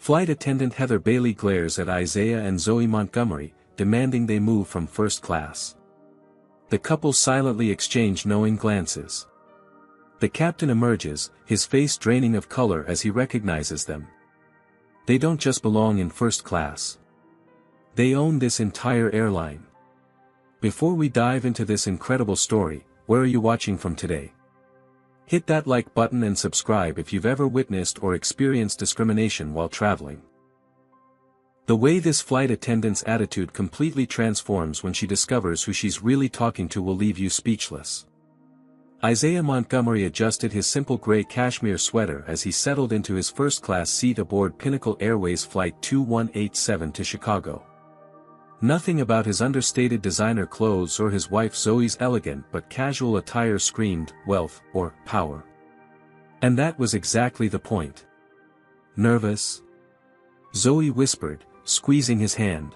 Flight attendant Heather Bailey glares at Isaiah and Zoe Montgomery, demanding they move from first class. The couple silently exchange knowing glances. The captain emerges, his face draining of color as he recognizes them. They don't just belong in first class. They own this entire airline. Before we dive into this incredible story, where are you watching from today? Hit that like button and subscribe if you've ever witnessed or experienced discrimination while traveling. The way this flight attendant's attitude completely transforms when she discovers who she's really talking to will leave you speechless. Isaiah Montgomery adjusted his simple gray cashmere sweater as he settled into his first-class seat aboard Pinnacle Airways Flight 2187 to Chicago. Nothing about his understated designer clothes or his wife Zoe's elegant but casual attire screamed wealth or power. And that was exactly the point. Nervous? Zoe whispered, squeezing his hand.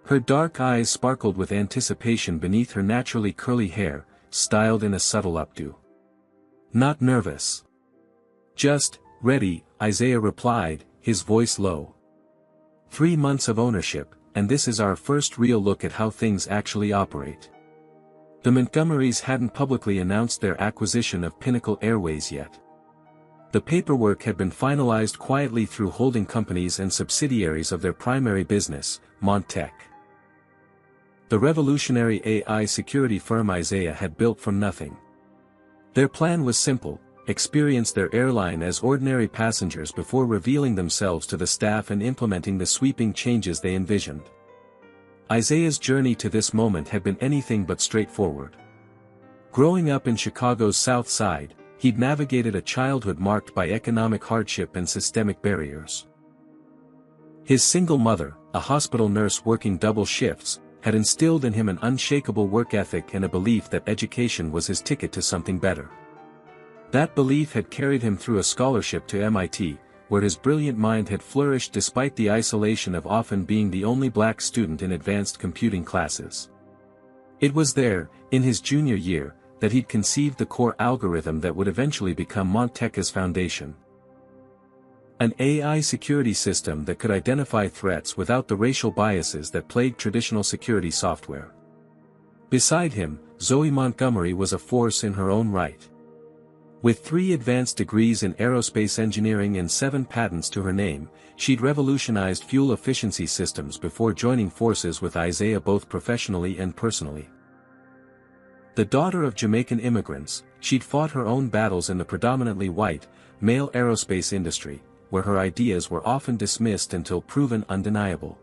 Her dark eyes sparkled with anticipation beneath her naturally curly hair, styled in a subtle updo. Not nervous. Just ready, Isaiah replied, his voice low. 3 months of ownership, and this is our first real look at how things actually operate. The Montgomerys hadn't publicly announced their acquisition of Pinnacle Airways yet. The paperwork had been finalized quietly through holding companies and subsidiaries of their primary business, Montech. The revolutionary AI security firm Isaiah had built from nothing. Their plan was simple: experience their airline as ordinary passengers before revealing themselves to the staff and implementing the sweeping changes they envisioned. Isaiah's journey to this moment had been anything but straightforward. Growing up in Chicago's South Side, he'd navigated a childhood marked by economic hardship and systemic barriers. His single mother, a hospital nurse working double shifts, had instilled in him an unshakable work ethic and a belief that education was his ticket to something better. That belief had carried him through a scholarship to MIT, where his brilliant mind had flourished despite the isolation of often being the only black student in advanced computing classes. It was there, in his junior year, that he'd conceived the core algorithm that would eventually become Montech's foundation. An AI security system that could identify threats without the racial biases that plague traditional security software. Beside him, Zoe Montgomery was a force in her own right. With 3 advanced degrees in aerospace engineering and 7 patents to her name, she'd revolutionized fuel efficiency systems before joining forces with Isaiah both professionally and personally. The daughter of Jamaican immigrants, she'd fought her own battles in the predominantly white, male aerospace industry, where her ideas were often dismissed until proven undeniable.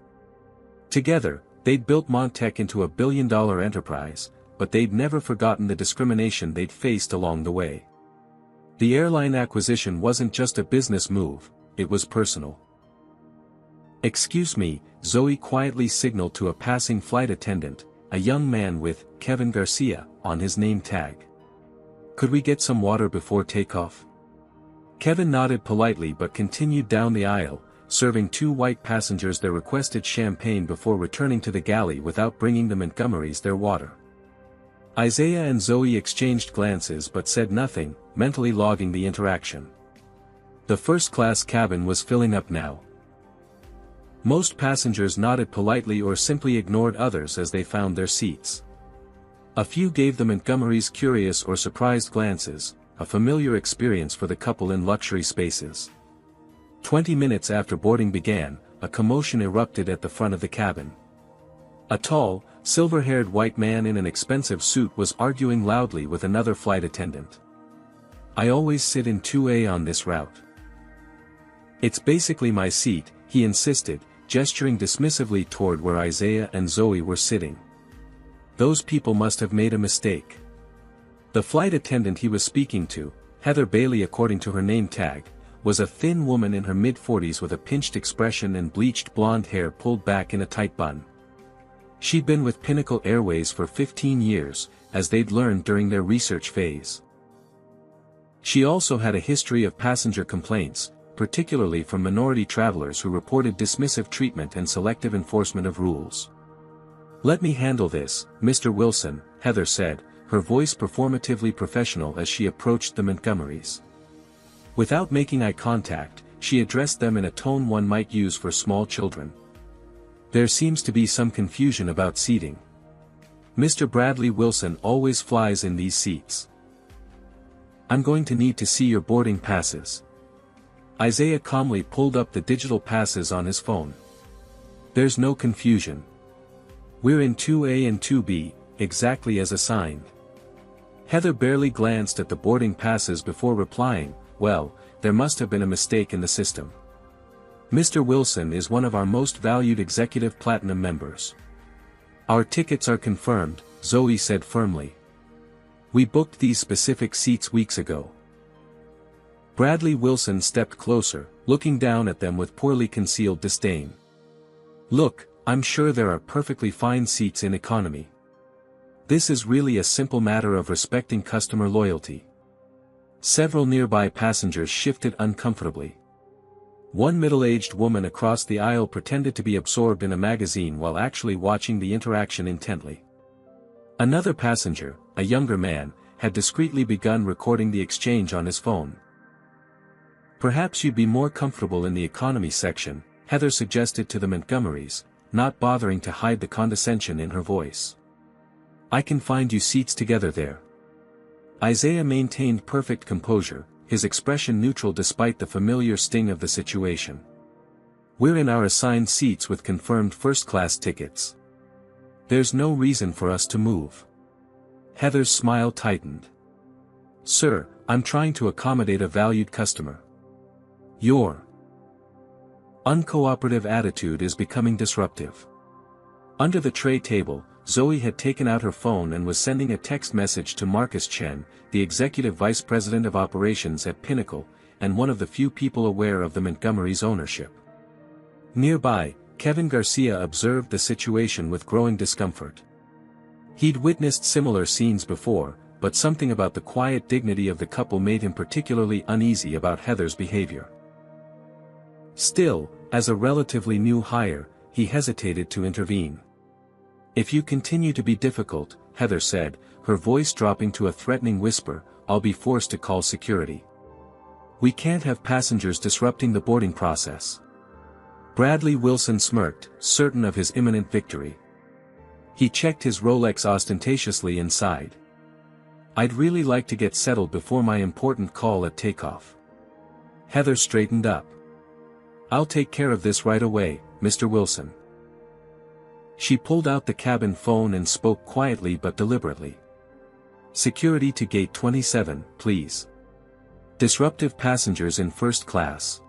Together, they'd built Montech into a billion-dollar enterprise, but they'd never forgotten the discrimination they'd faced along the way. The airline acquisition wasn't just a business move, it was personal. "Excuse me," Zoe quietly signaled to a passing flight attendant, a young man with Kevin Garcia on his name tag. "Could we get some water before takeoff?" Kevin nodded politely but continued down the aisle, serving 2 white passengers their requested champagne before returning to the galley without bringing the Montgomerys their water. Isaiah and Zoe exchanged glances but said nothing, mentally logging the interaction. The first-class cabin was filling up now. Most passengers nodded politely or simply ignored others as they found their seats. A few gave the Montgomerys curious or surprised glances, a familiar experience for the couple in luxury spaces. 20 minutes after boarding began, a commotion erupted at the front of the cabin. A tall, silver-haired white man in an expensive suit was arguing loudly with another flight attendant. "I always sit in 2A on this route." "It's basically my seat," he insisted, gesturing dismissively toward where Isaiah and Zoe were sitting. "Those people must have made a mistake." The flight attendant he was speaking to, Heather Bailey according to her name tag, was a thin woman in her mid-40s with a pinched expression and bleached blonde hair pulled back in a tight bun. She'd been with Pinnacle Airways for 15 years, as they'd learned during their research phase. She also had a history of passenger complaints, particularly from minority travelers who reported dismissive treatment and selective enforcement of rules. "Let me handle this, Mr. Wilson," Heather said, her voice performatively professional as she approached the Montgomerys. Without making eye contact, she addressed them in a tone one might use for small children. There seems to be some confusion about seating. Mr. Bradley Wilson always flies in these seats. I'm going to need to see your boarding passes. Isaiah calmly pulled up the digital passes on his phone. There's no confusion. We're in 2A and 2B, exactly as assigned. Heather barely glanced at the boarding passes before replying, well, there must have been a mistake in the system. Mr. Wilson is one of our most valued executive platinum members. Our tickets are confirmed, Zoe said firmly. We booked these specific seats weeks ago. Bradley Wilson stepped closer, looking down at them with poorly concealed disdain. Look, I'm sure there are perfectly fine seats in economy. This is really a simple matter of respecting customer loyalty. Several nearby passengers shifted uncomfortably. One middle-aged woman across the aisle pretended to be absorbed in a magazine while actually watching the interaction intently. Another passenger, a younger man, had discreetly begun recording the exchange on his phone. Perhaps you'd be more comfortable in the economy section, Heather suggested to the Montgomerys, not bothering to hide the condescension in her voice. I can find you seats together there. Isaiah maintained perfect composure, his expression neutral despite the familiar sting of the situation. We're in our assigned seats with confirmed first-class tickets. There's no reason for us to move. Heather's smile tightened. Sir, I'm trying to accommodate a valued customer. Your uncooperative attitude is becoming disruptive. Under the tray table, Zoe had taken out her phone and was sending a text message to Marcus Chen, the executive vice president of operations at Pinnacle, and one of the few people aware of the Montgomery's ownership. Nearby, Kevin Garcia observed the situation with growing discomfort. He'd witnessed similar scenes before, but something about the quiet dignity of the couple made him particularly uneasy about Heather's behavior. Still, as a relatively new hire, he hesitated to intervene. If you continue to be difficult, Heather said, her voice dropping to a threatening whisper, I'll be forced to call security. We can't have passengers disrupting the boarding process. Bradley Wilson smirked, certain of his imminent victory. He checked his Rolex ostentatiously and sighed. I'd really like to get settled before my important call at takeoff. Heather straightened up. I'll take care of this right away, Mr. Wilson. She pulled out the cabin phone and spoke quietly but deliberately. Security to gate 27, please. Disruptive passengers in first class.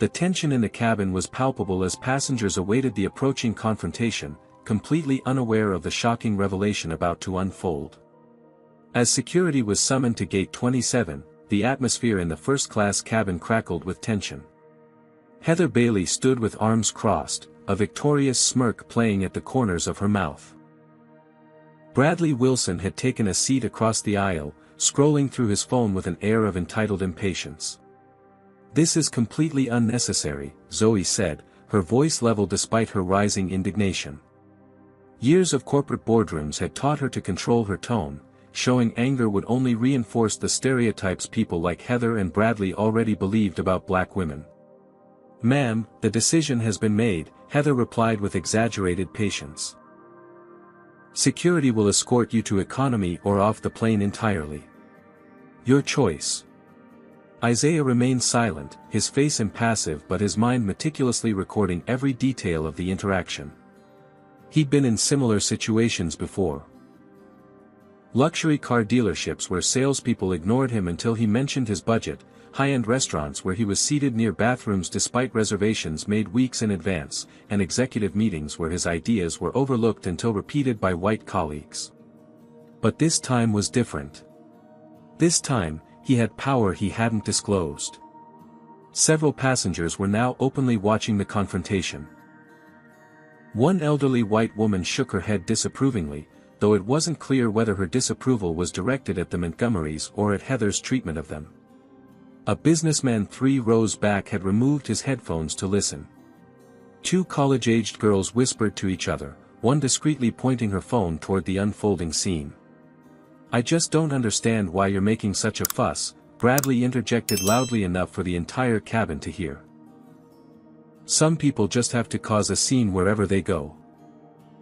The tension in the cabin was palpable as passengers awaited the approaching confrontation, completely unaware of the shocking revelation about to unfold. As security was summoned to gate 27, the atmosphere in the first-class cabin crackled with tension. Heather Bailey stood with arms crossed, a victorious smirk playing at the corners of her mouth. Bradley Wilson had taken a seat across the aisle, scrolling through his phone with an air of entitled impatience. This is completely unnecessary, Zoe said, her voice level despite her rising indignation. Years of corporate boardrooms had taught her to control her tone, showing anger would only reinforce the stereotypes people like Heather and Bradley already believed about black women. Ma'am, the decision has been made, Heather replied with exaggerated patience. Security will escort you to economy or off the plane entirely. Your choice. Isaiah remained silent, his face impassive but his mind meticulously recording every detail of the interaction. He'd been in similar situations before. Luxury car dealerships where salespeople ignored him until he mentioned his budget, high-end restaurants where he was seated near bathrooms despite reservations made weeks in advance, and executive meetings where his ideas were overlooked until repeated by white colleagues. But this time was different. This time, he had power he hadn't disclosed. Several passengers were now openly watching the confrontation. One elderly white woman shook her head disapprovingly, though it wasn't clear whether her disapproval was directed at the Montgomerys or at Heather's treatment of them. A businessman 3 rows back had removed his headphones to listen. 2 college-aged girls whispered to each other, one discreetly pointing her phone toward the unfolding scene. I just don't understand why you're making such a fuss, Bradley interjected loudly enough for the entire cabin to hear. Some people just have to cause a scene wherever they go.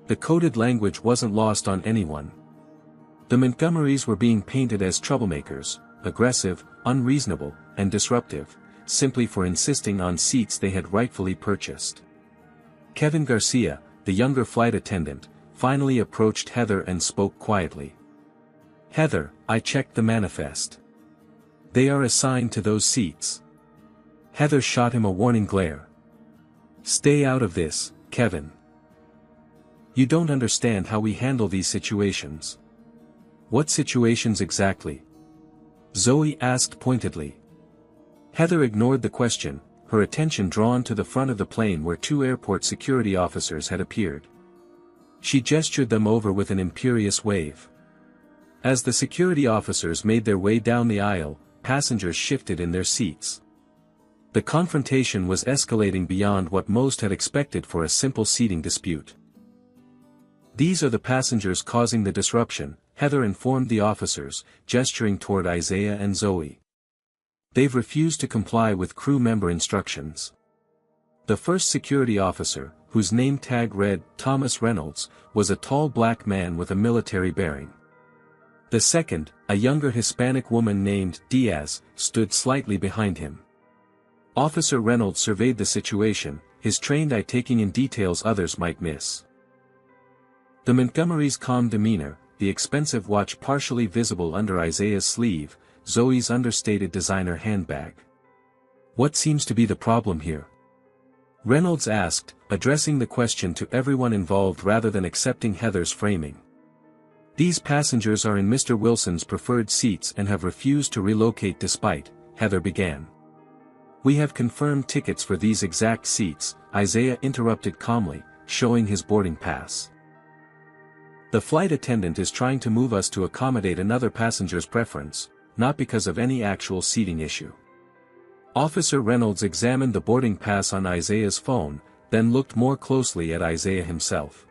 The coded language wasn't lost on anyone. The Montgomerys were being painted as troublemakers, aggressive, unreasonable, and disruptive, simply for insisting on seats they had rightfully purchased. Kevin Garcia, the younger flight attendant, finally approached Heather and spoke quietly. "Heather, I checked the manifest. They are assigned to those seats." Heather shot him a warning glare. "Stay out of this, Kevin. You don't understand how we handle these situations." "What situations exactly?" Zoe asked pointedly. Heather ignored the question, her attention drawn to the front of the plane where two airport security officers had appeared. She gestured them over with an imperious wave. As the security officers made their way down the aisle, passengers shifted in their seats. The confrontation was escalating beyond what most had expected for a simple seating dispute. "These are the passengers causing the disruption," Heather informed the officers, gesturing toward Isaiah and Zoe. "They've refused to comply with crew member instructions." The first security officer, whose name tag read Thomas Reynolds, was a tall black man with a military bearing. The second, a younger Hispanic woman named Diaz, stood slightly behind him. Officer Reynolds surveyed the situation, his trained eye taking in details others might miss. The Montgomerys' calm demeanor, the expensive watch partially visible under Isaiah's sleeve, Zoe's understated designer handbag. "What seems to be the problem here?" Reynolds asked, addressing the question to everyone involved rather than accepting Heather's framing. "These passengers are in Mr. Wilson's preferred seats and have refused to relocate despite," Heather began. "We have confirmed tickets for these exact seats," Isaiah interrupted calmly, showing his boarding pass. "The flight attendant is trying to move us to accommodate another passenger's preference, not because of any actual seating issue." Officer Reynolds examined the boarding pass on Isaiah's phone, then looked more closely at Isaiah himself.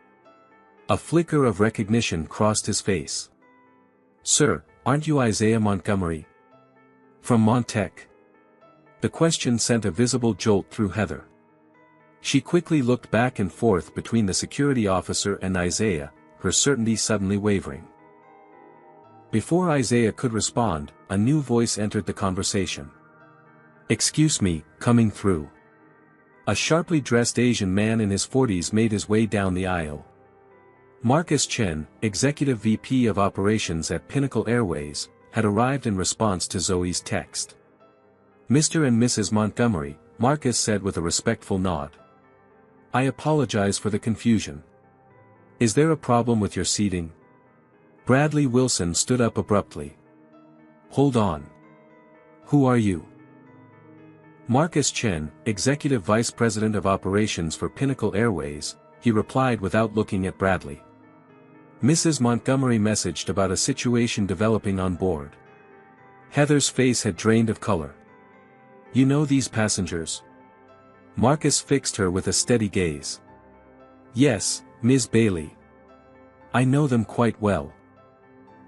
A flicker of recognition crossed his face. "Sir, aren't you Isaiah Montgomery? From Montec?" The question sent a visible jolt through Heather. She quickly looked back and forth between the security officer and Isaiah, her certainty suddenly wavering. Before Isaiah could respond, a new voice entered the conversation. "Excuse me, coming through." A sharply dressed Asian man in his 40s made his way down the aisle. Marcus Chen, Executive VP of Operations at Pinnacle Airways, had arrived in response to Zoe's text. "Mr. and Mrs. Montgomery," Marcus said with a respectful nod. "I apologize for the confusion. Is there a problem with your seating?" Bradley Wilson stood up abruptly. "Hold on. Who are you?" Marcus Chen, Executive Vice President of Operations for Pinnacle Airways, he replied without looking at Bradley. Mrs. Montgomery messaged about a situation developing on board. Heather's face had drained of color. "You know these passengers?" Marcus fixed her with a steady gaze. "Yes, Ms. Bailey. I know them quite well."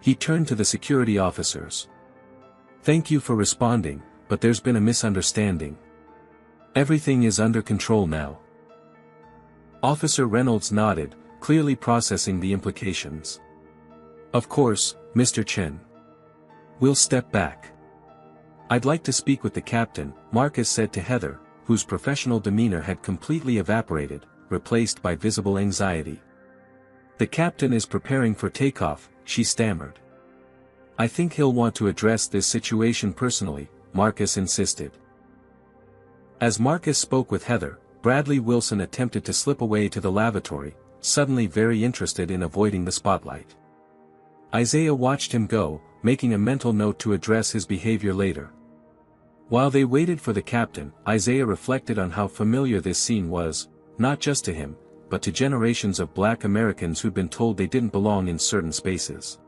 He turned to the security officers. "Thank you for responding, but there's been a misunderstanding. Everything is under control now." Officer Reynolds nodded, clearly processing the implications. "Of course, Mr. Chen. We'll step back. I'd like to speak with the captain," Marcus said to Heather, whose professional demeanor had completely evaporated, replaced by visible anxiety. "The captain is preparing for takeoff," she stammered. "I think he'll want to address this situation personally," Marcus insisted. As Marcus spoke with Heather, Bradley Wilson attempted to slip away to the lavatory, suddenly very interested in avoiding the spotlight. Isaiah watched him go, making a mental note to address his behavior later. While they waited for the captain, Isaiah reflected on how familiar this scene was, not just to him, but to generations of Black Americans who'd been told they didn't belong in certain spaces.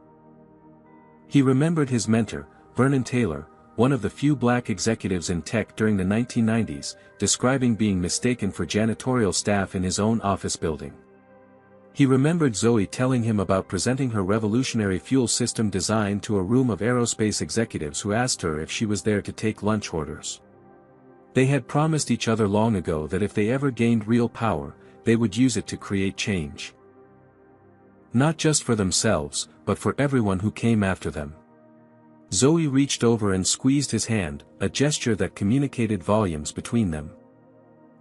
He remembered his mentor, Vernon Taylor, one of the few black executives in tech during the 1990s, describing being mistaken for janitorial staff in his own office building. He remembered Zoe telling him about presenting her revolutionary fuel system design to a room of aerospace executives who asked her if she was there to take lunch orders. They had promised each other long ago that if they ever gained real power, they would use it to create change. Not just for themselves, but for everyone who came after them. Zoe reached over and squeezed his hand, a gesture that communicated volumes between them.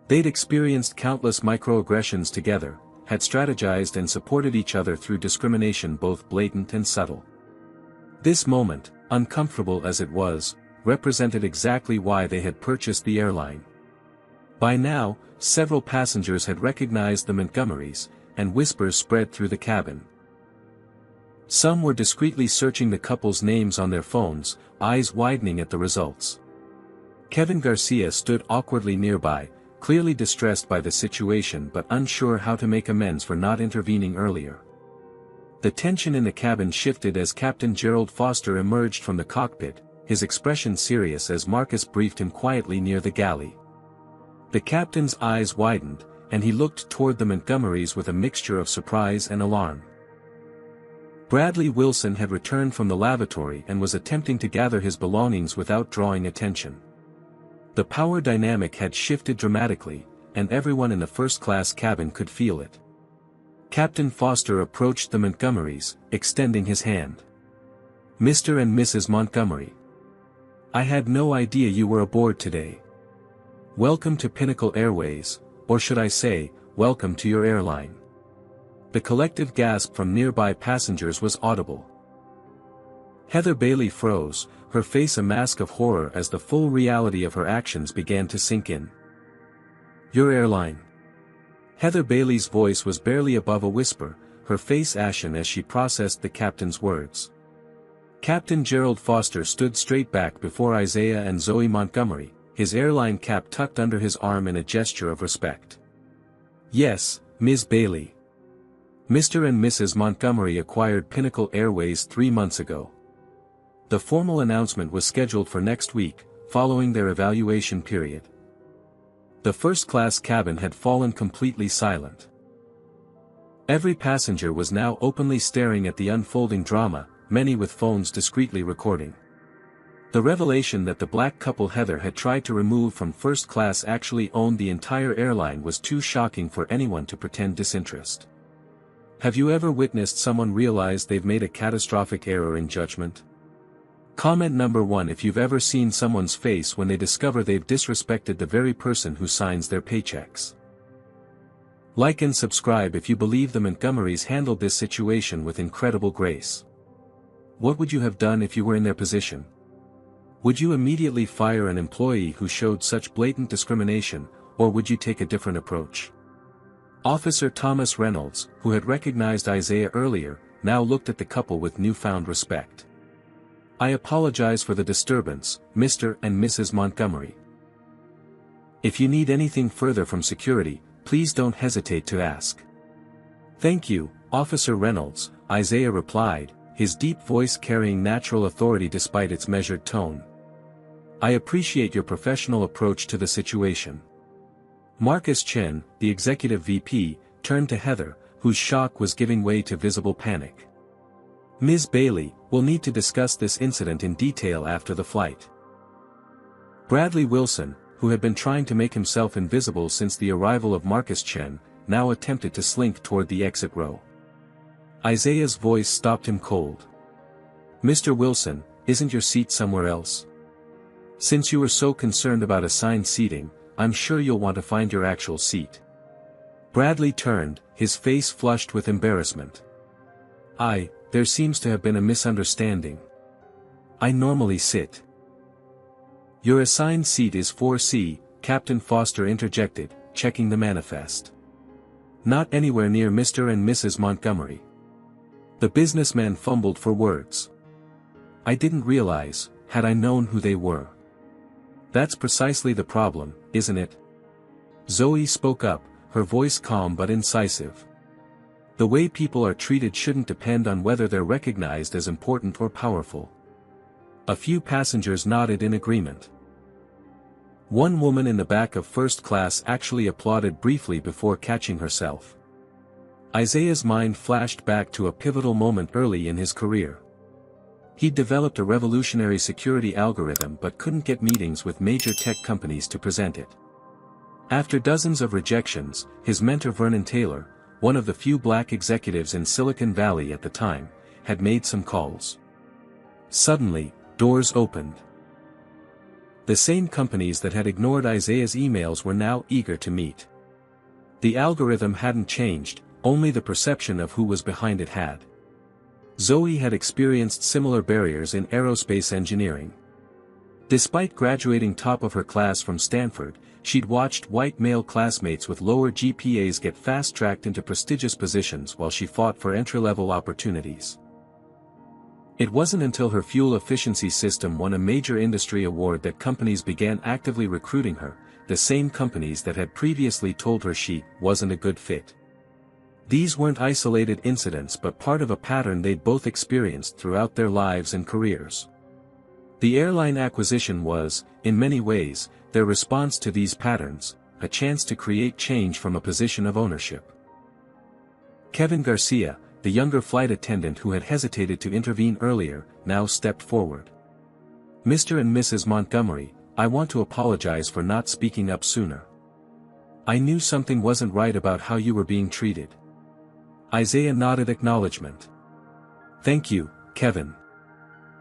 They'd experienced countless microaggressions together, had strategized and supported each other through discrimination both blatant and subtle. This moment, uncomfortable as it was, represented exactly why they had purchased the airline. By now, several passengers had recognized the Montgomerys, and whispers spread through the cabin. Some were discreetly searching the couple's names on their phones, eyes widening at the results. Kevin Garcia stood awkwardly nearby, clearly distressed by the situation but unsure how to make amends for not intervening earlier. The tension in the cabin shifted as Captain Gerald Foster emerged from the cockpit, his expression serious as Marcus briefed him quietly near the galley. The captain's eyes widened, and he looked toward the Montgomerys with a mixture of surprise and alarm. Bradley Wilson had returned from the lavatory and was attempting to gather his belongings without drawing attention. The power dynamic had shifted dramatically, and everyone in the first-class cabin could feel it. Captain Foster approached the Montgomerys, extending his hand. "Mr. and Mrs. Montgomery. I had no idea you were aboard today. Welcome to Pinnacle Airways, or should I say, welcome to your airline." The collective gasp from nearby passengers was audible. Heather Bailey froze, her face a mask of horror as the full reality of her actions began to sink in. "Your airline." Heather Bailey's voice was barely above a whisper, her face ashen as she processed the captain's words. Captain Gerald Foster stood straight back before Isaiah and Zoe Montgomery, his airline cap tucked under his arm in a gesture of respect. "Yes, Ms. Bailey. Mr. and Mrs. Montgomery acquired Pinnacle Airways 3 months ago. The formal announcement was scheduled for next week, following their evaluation period." The first-class cabin had fallen completely silent. Every passenger was now openly staring at the unfolding drama, many with phones discreetly recording. The revelation that the black couple Heather had tried to remove from first class actually owned the entire airline was too shocking for anyone to pretend disinterest. Have you ever witnessed someone realize they've made a catastrophic error in judgment? Comment number 1 if you've ever seen someone's face when they discover they've disrespected the very person who signs their paychecks. Like and subscribe if you believe the Montgomerys handled this situation with incredible grace. What would you have done if you were in their position? Would you immediately fire an employee who showed such blatant discrimination, or would you take a different approach? Officer Thomas Reynolds, who had recognized Isaiah earlier, now looked at the couple with newfound respect. "I apologize for the disturbance, Mr. and Mrs. Montgomery. If you need anything further from security, please don't hesitate to ask." "Thank you, Officer Reynolds," Isaiah replied, his deep voice carrying natural authority despite its measured tone. "I appreciate your professional approach to the situation." Marcus Chen, the executive VP, turned to Heather, whose shock was giving way to visible panic. "Ms. Bailey, we'll need to discuss this incident in detail after the flight." Bradley Wilson, who had been trying to make himself invisible since the arrival of Marcus Chen, now attempted to slink toward the exit row. Isaiah's voice stopped him cold. "Mr. Wilson, isn't your seat somewhere else? Since you were so concerned about assigned seating, I'm sure you'll want to find your actual seat." Bradley turned, his face flushed with embarrassment. There seems to have been a misunderstanding. I normally sit." "Your assigned seat is 4C, Captain Foster interjected, checking the manifest. "Not anywhere near Mr. and Mrs. Montgomery." The businessman fumbled for words. "I didn't realize, had I known who they were." "That's precisely the problem, isn't it?" Zoe spoke up, her voice calm but incisive. "The way people are treated shouldn't depend on whether they're recognized as important or powerful." A few passengers nodded in agreement. One woman in the back of first class actually applauded briefly before catching herself. Isaiah's mind flashed back to a pivotal moment early in his career. He'd developed a revolutionary security algorithm but couldn't get meetings with major tech companies to present it. After dozens of rejections, his mentor Vernon Taylor, one of the few black executives in Silicon Valley at the time, had made some calls. Suddenly, doors opened. The same companies that had ignored Isaiah's emails were now eager to meet. The algorithm hadn't changed, only the perception of who was behind it had. Zoe had experienced similar barriers in aerospace engineering. Despite graduating top of her class from Stanford, she'd watched white male classmates with lower GPAs get fast-tracked into prestigious positions while she fought for entry-level opportunities. It wasn't until her fuel efficiency system won a major industry award that companies began actively recruiting her, the same companies that had previously told her she wasn't a good fit. These weren't isolated incidents but part of a pattern they'd both experienced throughout their lives and careers. The airline acquisition was, in many ways, their response to these patterns, a chance to create change from a position of ownership. Kevin Garcia, the younger flight attendant who had hesitated to intervene earlier, now stepped forward. "Mr. and Mrs. Montgomery, I want to apologize for not speaking up sooner. I knew something wasn't right about how you were being treated." Isaiah nodded acknowledgement. "Thank you, Kevin.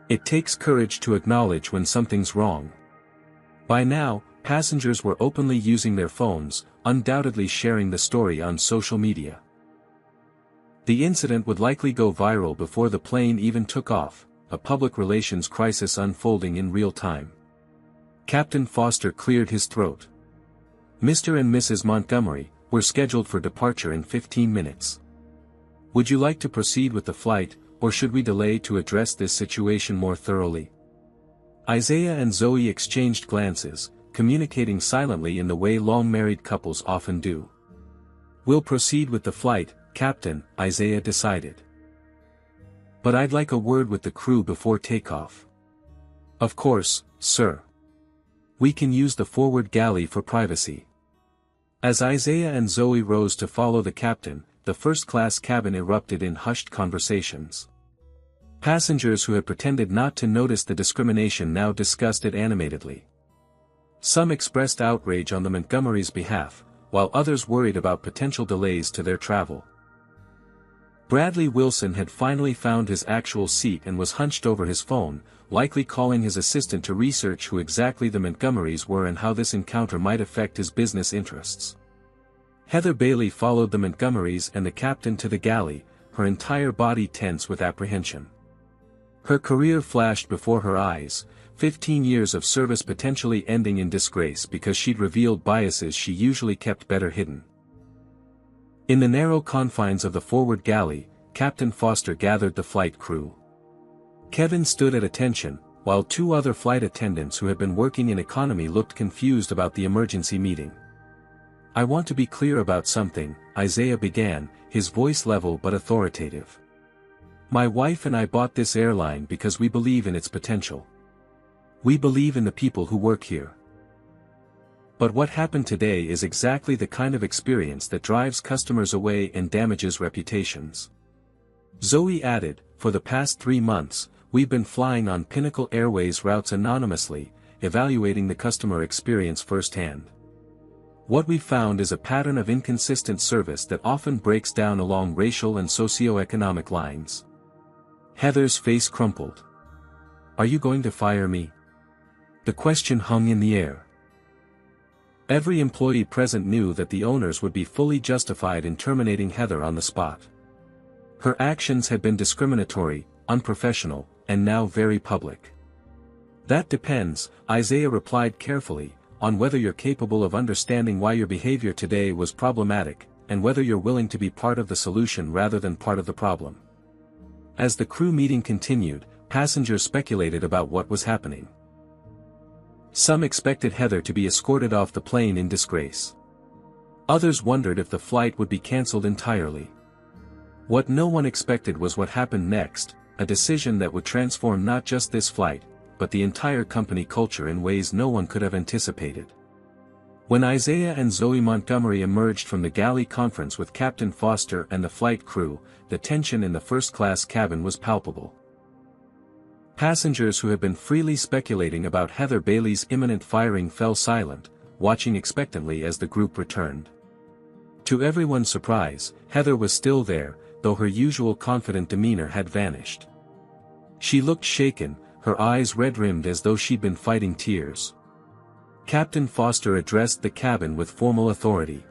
It takes courage to acknowledge when something's wrong." By now, passengers were openly using their phones, undoubtedly sharing the story on social media. The incident would likely go viral before the plane even took off, a public relations crisis unfolding in real time. Captain Foster cleared his throat. "Mr. and Mrs. Montgomery, we're scheduled for departure in 15 minutes. Would you like to proceed with the flight, or should we delay to address this situation more thoroughly?" Isaiah and Zoe exchanged glances, communicating silently in the way long-married couples often do. "We'll proceed with the flight, Captain," Isaiah decided. "But I'd like a word with the crew before takeoff." "Of course, sir. We can use the forward galley for privacy." As Isaiah and Zoe rose to follow the captain, the first-class cabin erupted in hushed conversations. Passengers who had pretended not to notice the discrimination now discussed it animatedly. Some expressed outrage on the Montgomerys' behalf, while others worried about potential delays to their travel. Bradley Wilson had finally found his actual seat and was hunched over his phone, likely calling his assistant to research who exactly the Montgomerys were and how this encounter might affect his business interests. Heather Bailey followed the Montgomerys and the captain to the galley, her entire body tense with apprehension. Her career flashed before her eyes, 15 years of service potentially ending in disgrace because she'd revealed biases she usually kept better hidden. In the narrow confines of the forward galley, Captain Foster gathered the flight crew. Kevin stood at attention, while two other flight attendants who had been working in economy looked confused about the emergency meeting. "I want to be clear about something," Isaiah began, his voice level but authoritative. "My wife and I bought this airline because we believe in its potential. We believe in the people who work here. But what happened today is exactly the kind of experience that drives customers away and damages reputations." Zoe added, "For the past 3 months, we've been flying on Pinnacle Airways routes anonymously, evaluating the customer experience firsthand. What we've found is a pattern of inconsistent service that often breaks down along racial and socioeconomic lines." Heather's face crumpled. "Are you going to fire me?" The question hung in the air. Every employee present knew that the owners would be fully justified in terminating Heather on the spot. Her actions had been discriminatory, unprofessional, and now very public. "That depends," Isaiah replied carefully, "on whether you're capable of understanding why your behavior today was problematic, and whether you're willing to be part of the solution rather than part of the problem." As the crew meeting continued, passengers speculated about what was happening. Some expected Heather to be escorted off the plane in disgrace. Others wondered if the flight would be cancelled entirely. What no one expected was what happened next, a decision that would transform not just this flight, but the entire company culture in ways no one could have anticipated. When Isaiah and Zoe Montgomery emerged from the galley conference with Captain Foster and the flight crew, the tension in the first-class cabin was palpable. Passengers who had been freely speculating about Heather Bailey's imminent firing fell silent, watching expectantly as the group returned. To everyone's surprise, Heather was still there, though her usual confident demeanor had vanished. She looked shaken, her eyes red-rimmed as though she'd been fighting tears. Captain Foster addressed the cabin with formal authority.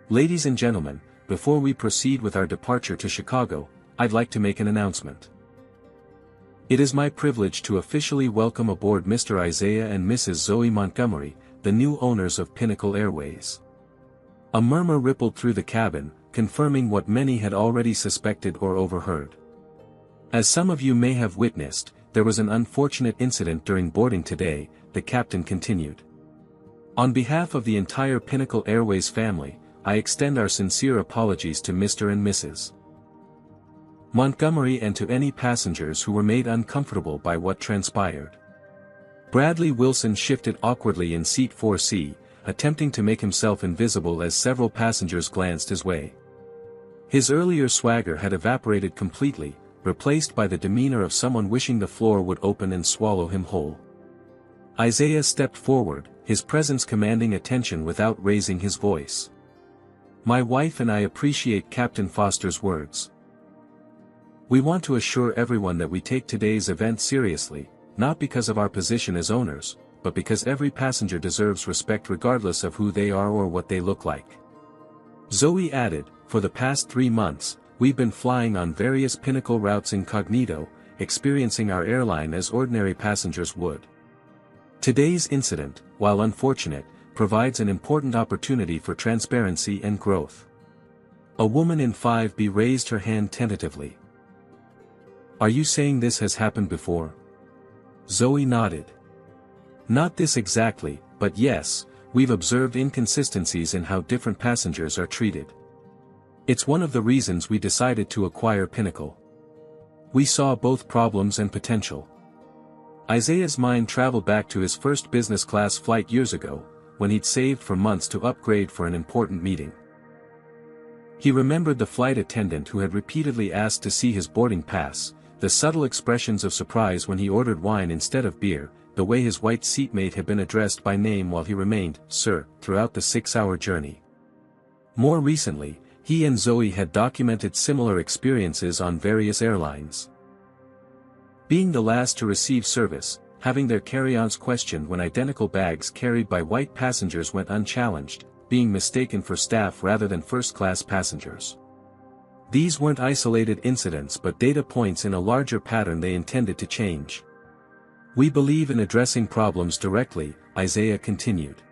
"Ladies and gentlemen, before we proceed with our departure to Chicago, I'd like to make an announcement. It is my privilege to officially welcome aboard Mr. Isaiah and Mrs. Zoe Montgomery, the new owners of Pinnacle Airways." A murmur rippled through the cabin, confirming what many had already suspected or overheard. "As some of you may have witnessed, there was an unfortunate incident during boarding today," the captain continued. "On behalf of the entire Pinnacle Airways family, I extend our sincere apologies to Mr. and Mrs. Montgomery and to any passengers who were made uncomfortable by what transpired." Bradley Wilson shifted awkwardly in seat 4C, attempting to make himself invisible as several passengers glanced his way. His earlier swagger had evaporated completely, replaced by the demeanor of someone wishing the floor would open and swallow him whole. Isaiah stepped forward, his presence commanding attention without raising his voice. "My wife and I appreciate Captain Foster's words. We want to assure everyone that we take today's event seriously, not because of our position as owners, but because every passenger deserves respect regardless of who they are or what they look like." Zoe added, "For the past 3 months, we've been flying on various Pinnacle routes incognito, experiencing our airline as ordinary passengers would. Today's incident, while unfortunate, provides an important opportunity for transparency and growth." A woman in 5B raised her hand tentatively. "Are you saying this has happened before?" Zoe nodded. "Not this exactly, but yes, we've observed inconsistencies in how different passengers are treated. It's one of the reasons we decided to acquire Pinnacle. We saw both problems and potential." Isaiah's mind traveled back to his first business-class flight years ago, when he'd saved for months to upgrade for an important meeting. He remembered the flight attendant who had repeatedly asked to see his boarding pass, the subtle expressions of surprise when he ordered wine instead of beer, the way his white seatmate had been addressed by name while he remained, "Sir," throughout the 6-hour journey. More recently, he and Zoe had documented similar experiences on various airlines. Being the last to receive service, having their carry-ons questioned when identical bags carried by white passengers went unchallenged, being mistaken for staff rather than first-class passengers. These weren't isolated incidents but data points in a larger pattern they intended to change. "We believe in addressing problems directly," Isaiah continued.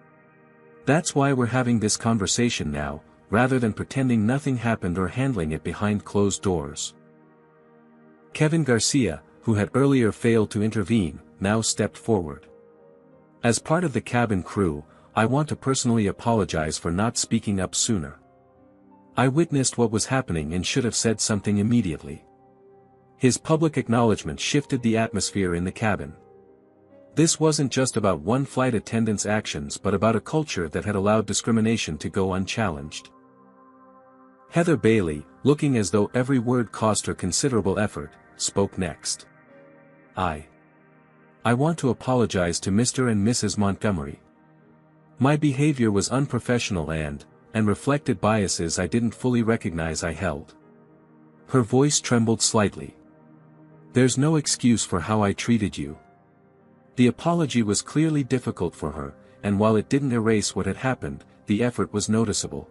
"That's why we're having this conversation now, rather than pretending nothing happened or handling it behind closed doors." Kevin Garcia, who had earlier failed to intervene, now stepped forward. "As part of the cabin crew, I want to personally apologize for not speaking up sooner. I witnessed what was happening and should have said something immediately." His public acknowledgement shifted the atmosphere in the cabin. This wasn't just about one flight attendant's actions but about a culture that had allowed discrimination to go unchallenged. Heather Bailey, looking as though every word cost her considerable effort, spoke next. I want to apologize to Mr. and Mrs. Montgomery. My behavior was unprofessional and reflected biases I didn't fully recognize I held." Her voice trembled slightly. "There's no excuse for how I treated you." The apology was clearly difficult for her, and while it didn't erase what had happened, the effort was noticeable.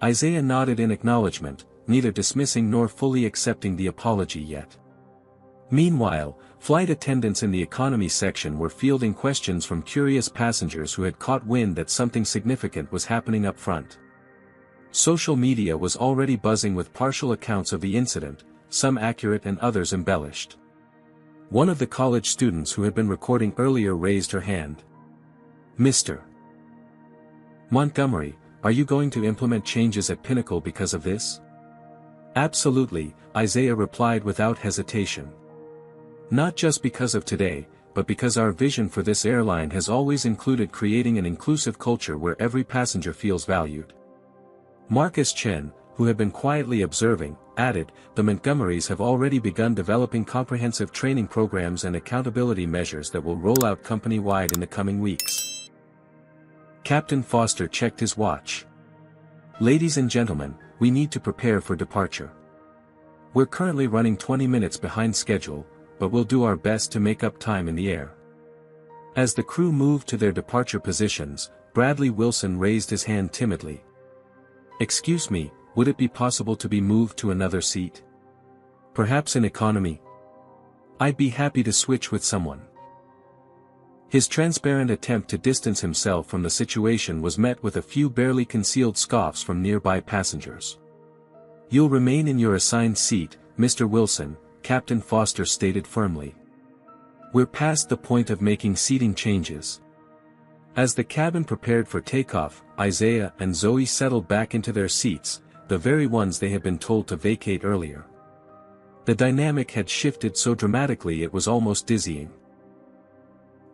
Isaiah nodded in acknowledgement, neither dismissing nor fully accepting the apology yet. Meanwhile, flight attendants in the economy section were fielding questions from curious passengers who had caught wind that something significant was happening up front. Social media was already buzzing with partial accounts of the incident, some accurate and others embellished. One of the college students who had been recording earlier raised her hand. "Mr. Montgomery, are you going to implement changes at Pinnacle because of this?" "Absolutely," Isaiah replied without hesitation. "Not just because of today, but because our vision for this airline has always included creating an inclusive culture where every passenger feels valued. Marcus Chen, who had been quietly observing, added, "The Montgomerys have already begun developing comprehensive training programs and accountability measures that will roll out company-wide in the coming weeks." Captain Foster checked his watch. "Ladies and gentlemen, we need to prepare for departure. We're currently running 20 minutes behind schedule, but we'll do our best to make up time in the air." As the crew moved to their departure positions, Bradley Wilson raised his hand timidly. "Excuse me, would it be possible to be moved to another seat? Perhaps in economy? I'd be happy to switch with someone." His transparent attempt to distance himself from the situation was met with a few barely concealed scoffs from nearby passengers. "You'll remain in your assigned seat, Mr. Wilson," Captain Foster stated firmly. "We're past the point of making seating changes." As the cabin prepared for takeoff, Isaiah and Zoe settled back into their seats, the very ones they had been told to vacate earlier. The dynamic had shifted so dramatically it was almost dizzying.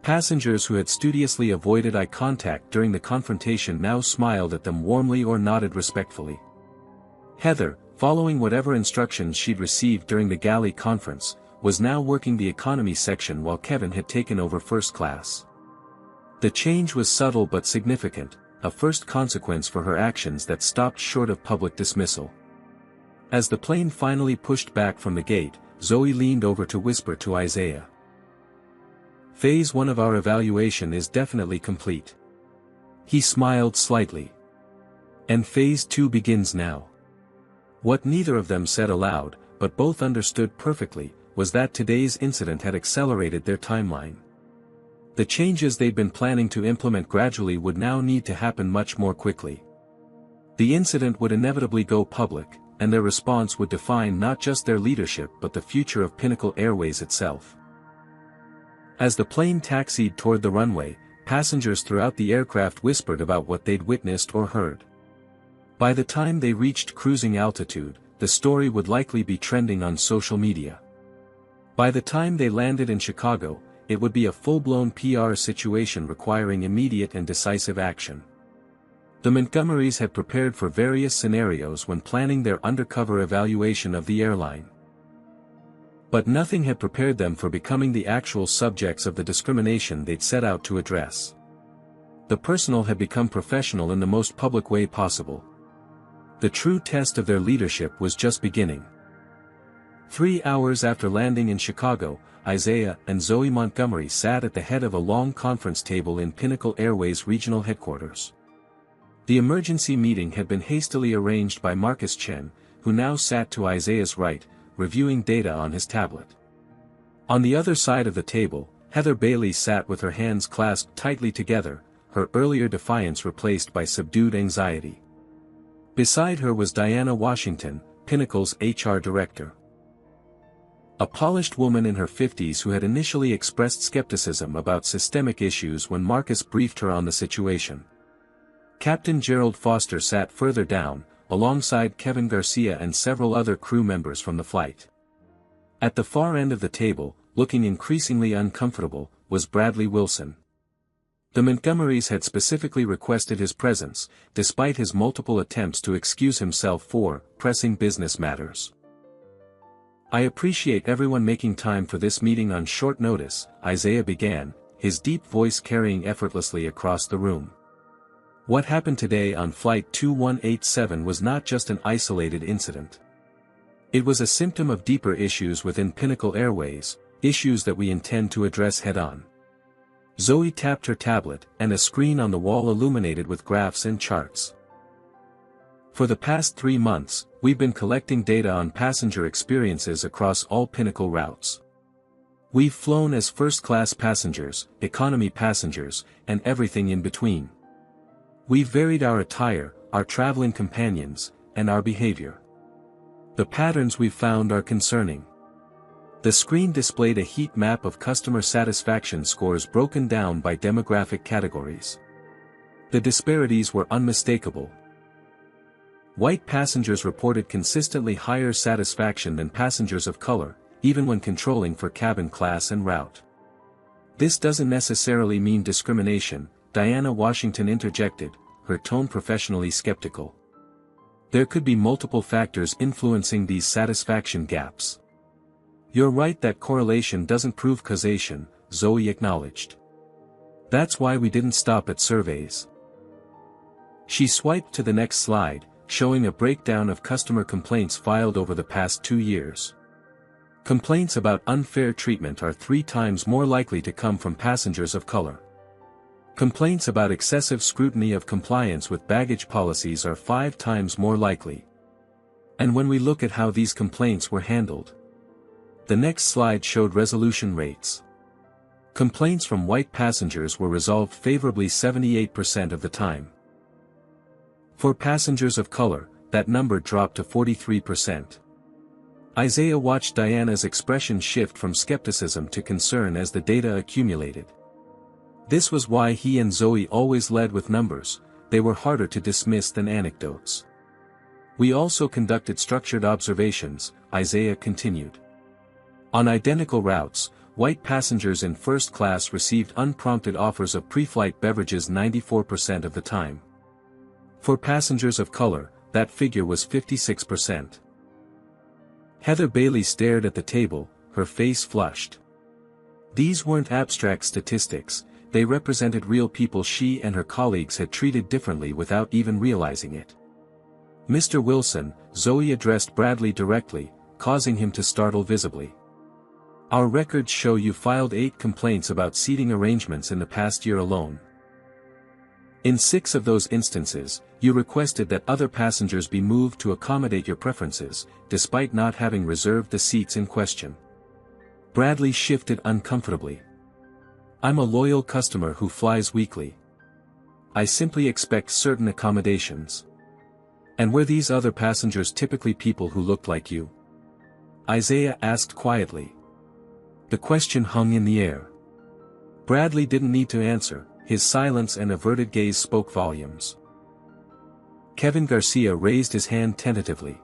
Passengers who had studiously avoided eye contact during the confrontation now smiled at them warmly or nodded respectfully. Heather, following whatever instructions she'd received during the galley conference, was now working the economy section while Kevin had taken over first class. The change was subtle but significant, a first consequence for her actions that stopped short of public dismissal. As the plane finally pushed back from the gate, Zoe leaned over to whisper to Isaiah. "Phase 1 of our evaluation is definitely complete." He smiled slightly. "And Phase 2 begins now." What neither of them said aloud, but both understood perfectly, was that today's incident had accelerated their timeline. The changes they'd been planning to implement gradually would now need to happen much more quickly. The incident would inevitably go public, and their response would define not just their leadership but the future of Pinnacle Airways itself. As the plane taxied toward the runway, passengers throughout the aircraft whispered about what they'd witnessed or heard. By the time they reached cruising altitude, the story would likely be trending on social media. By the time they landed in Chicago, it would be a full-blown PR situation requiring immediate and decisive action. The Montgomerys had prepared for various scenarios when planning their undercover evaluation of the airline. But nothing had prepared them for becoming the actual subjects of the discrimination they'd set out to address. The personal had become professional in the most public way possible. The true test of their leadership was just beginning. 3 hours after landing in Chicago, Isaiah and Zoe Montgomery sat at the head of a long conference table in Pinnacle Airways regional headquarters. The emergency meeting had been hastily arranged by Marcus Chen, who now sat to Isaiah's right, reviewing data on his tablet. On the other side of the table, Heather Bailey sat with her hands clasped tightly together, her earlier defiance replaced by subdued anxiety. Beside her was Diana Washington, Pinnacle's HR director. A polished woman in her 50s who had initially expressed skepticism about systemic issues when Marcus briefed her on the situation. Captain Gerald Foster sat further down, alongside Kevin Garcia and several other crew members from the flight. At the far end of the table, looking increasingly uncomfortable, was Bradley Wilson. The Montgomerys had specifically requested his presence, despite his multiple attempts to excuse himself for pressing business matters. "I appreciate everyone making time for this meeting on short notice," Isaiah began, his deep voice carrying effortlessly across the room. "What happened today on Flight 2187 was not just an isolated incident. It was a symptom of deeper issues within Pinnacle Airways, issues that we intend to address head-on." Zoe tapped her tablet, and a screen on the wall illuminated with graphs and charts. "For the past 3 months, we've been collecting data on passenger experiences across all Pinnacle routes. We've flown as first-class passengers, economy passengers, and everything in between. We've varied our attire, our traveling companions, and our behavior. The patterns we've found are concerning." The screen displayed a heat map of customer satisfaction scores broken down by demographic categories. The disparities were unmistakable. White passengers reported consistently higher satisfaction than passengers of color, even when controlling for cabin class and route. This doesn't necessarily mean discrimination, Diana Washington interjected, her tone professionally skeptical. There could be multiple factors influencing these satisfaction gaps. You're right that correlation doesn't prove causation, Zoe acknowledged. That's why we didn't stop at surveys. She swiped to the next slide, showing a breakdown of customer complaints filed over the past 2 years. Complaints about unfair treatment are 3 times more likely to come from passengers of color. Complaints about excessive scrutiny of compliance with baggage policies are 5 times more likely. And when we look at how these complaints were handled. The next slide showed resolution rates. Complaints from white passengers were resolved favorably 78% of the time. For passengers of color, that number dropped to 43%. Isaiah watched Diana's expression shift from skepticism to concern as the data accumulated. This was why he and Zoe always led with numbers, they were harder to dismiss than anecdotes. We also conducted structured observations, Isaiah continued. On identical routes, white passengers in first class received unprompted offers of pre-flight beverages 94% of the time. For passengers of color, that figure was 56%. Heather Bailey stared at the table, her face flushed. These weren't abstract statistics, they represented real people she and her colleagues had treated differently without even realizing it. Mr. Wilson, Zoe addressed Bradley directly, causing him to startle visibly. Our records show you filed 8 complaints about seating arrangements in the past year alone. In 6 of those instances, you requested that other passengers be moved to accommodate your preferences, despite not having reserved the seats in question. Bradley shifted uncomfortably. I'm a loyal customer who flies weekly. I simply expect certain accommodations. And were these other passengers typically people who looked like you? Isaiah asked quietly. The question hung in the air. Bradley didn't need to answer. His silence and averted gaze spoke volumes. Kevin Garcia raised his hand tentatively.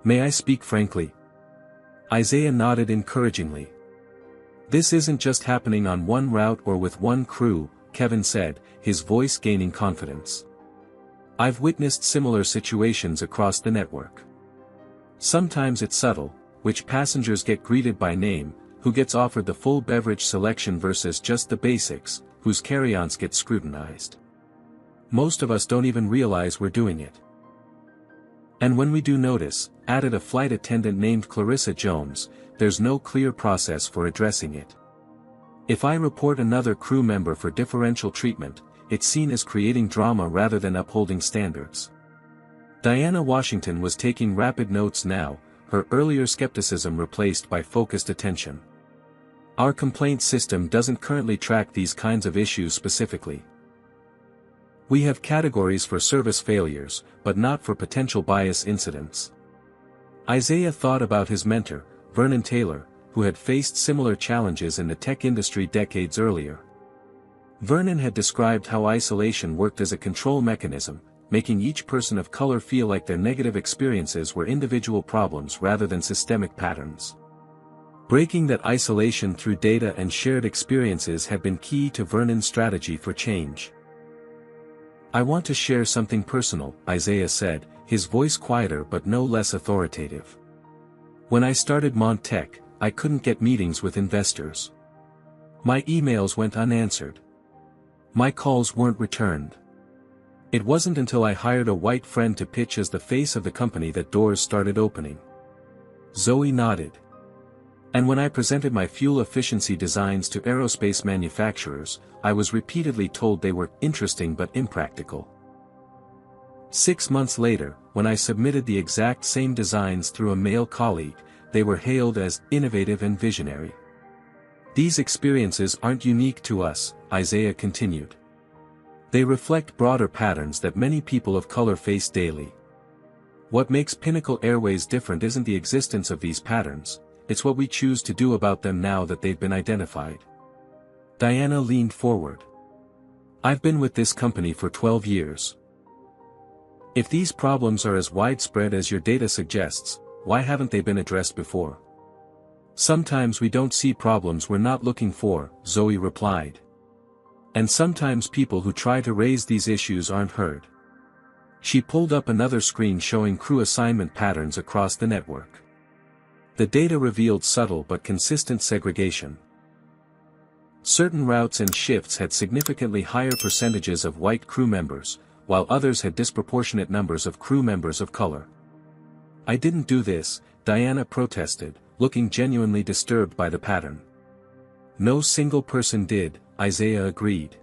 May I speak frankly? Isaiah nodded encouragingly. This isn't just happening on one route or with one crew, Kevin said, his voice gaining confidence. I've witnessed similar situations across the network. Sometimes it's subtle, which passengers get greeted by name, who gets offered the full beverage selection versus just the basics, whose carry-ons get scrutinized. Most of us don't even realize we're doing it. And when we do notice, added a flight attendant named Clarissa Jones, there's no clear process for addressing it. If I report another crew member for differential treatment, it's seen as creating drama rather than upholding standards. Diana Washington was taking rapid notes now, her earlier skepticism replaced by focused attention. Our complaint system doesn't currently track these kinds of issues specifically. We have categories for service failures, but not for potential bias incidents. Isaiah thought about his mentor, Vernon Taylor, who had faced similar challenges in the tech industry decades earlier. Vernon had described how isolation worked as a control mechanism, making each person of color feel like their negative experiences were individual problems rather than systemic patterns. Breaking that isolation through data and shared experiences had been key to Vernon's strategy for change. I want to share something personal, Isaiah said, his voice quieter but no less authoritative. When I started Montech, I couldn't get meetings with investors. My emails went unanswered. My calls weren't returned. It wasn't until I hired a white friend to pitch as the face of the company that doors started opening. Zoe nodded. And when I presented my fuel efficiency designs to aerospace manufacturers, I was repeatedly told they were interesting but impractical. 6 months later, when I submitted the exact same designs through a male colleague, they were hailed as innovative and visionary. These experiences aren't unique to us, Isaiah continued. They reflect broader patterns that many people of color face daily. What makes Pinnacle Airways different isn't the existence of these patterns, it's what we choose to do about them now that they've been identified. Diana leaned forward. I've been with this company for 12 years. If these problems are as widespread as your data suggests, why haven't they been addressed before? Sometimes we don't see problems we're not looking for, Zoe replied. And sometimes people who try to raise these issues aren't heard. She pulled up another screen showing crew assignment patterns across the network. The data revealed subtle but consistent segregation. Certain routes and shifts had significantly higher percentages of white crew members, while others had disproportionate numbers of crew members of color. "I didn't do this," Diana protested, looking genuinely disturbed by the pattern. "No single person did," Isaiah agreed.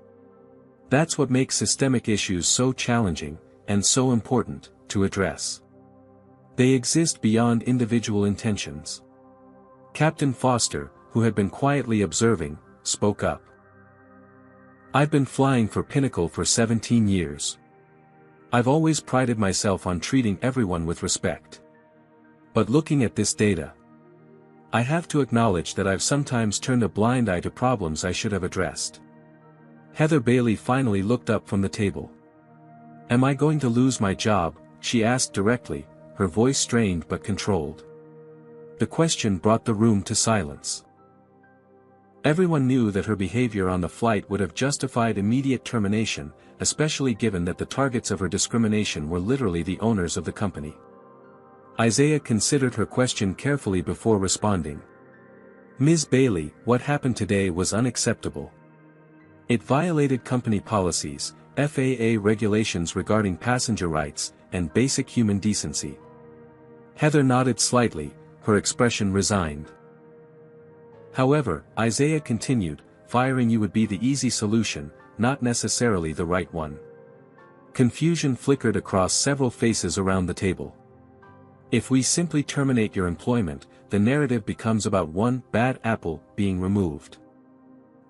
"That's what makes systemic issues so challenging, and so important, to address. They exist beyond individual intentions." Captain Foster, who had been quietly observing, spoke up. "I've been flying for Pinnacle for 17 years. I've always prided myself on treating everyone with respect. But looking at this data, I have to acknowledge that I've sometimes turned a blind eye to problems I should have addressed." Heather Bailey finally looked up from the table. "Am I going to lose my job?" she asked directly, her voice strained but controlled. The question brought the room to silence. Everyone knew that her behavior on the flight would have justified immediate termination, especially given that the targets of her discrimination were literally the owners of the company. Isaiah considered her question carefully before responding. "Ms. Bailey, what happened today was unacceptable. It violated company policies, FAA regulations regarding passenger rights, and basic human decency." Heather nodded slightly, her expression resigned. "However," Isaiah continued, "firing you would be the easy solution, not necessarily the right one." Confusion flickered across several faces around the table. "If we simply terminate your employment, the narrative becomes about one bad apple being removed.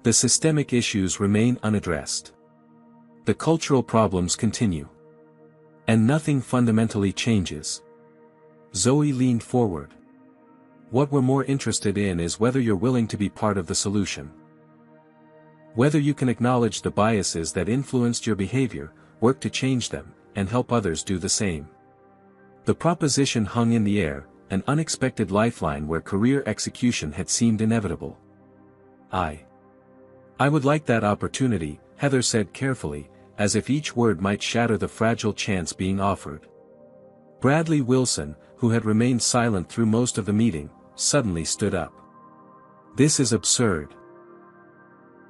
The systemic issues remain unaddressed. The cultural problems continue. And nothing fundamentally changes." Zoe leaned forward. "What we're more interested in is whether you're willing to be part of the solution. Whether you can acknowledge the biases that influenced your behavior, work to change them, and help others do the same." The proposition hung in the air, an unexpected lifeline where career execution had seemed inevitable. I would like that opportunity," Heather said carefully, as if each word might shatter the fragile chance being offered. Bradley Wilson, who had remained silent through most of the meeting, suddenly stood up. "This is absurd.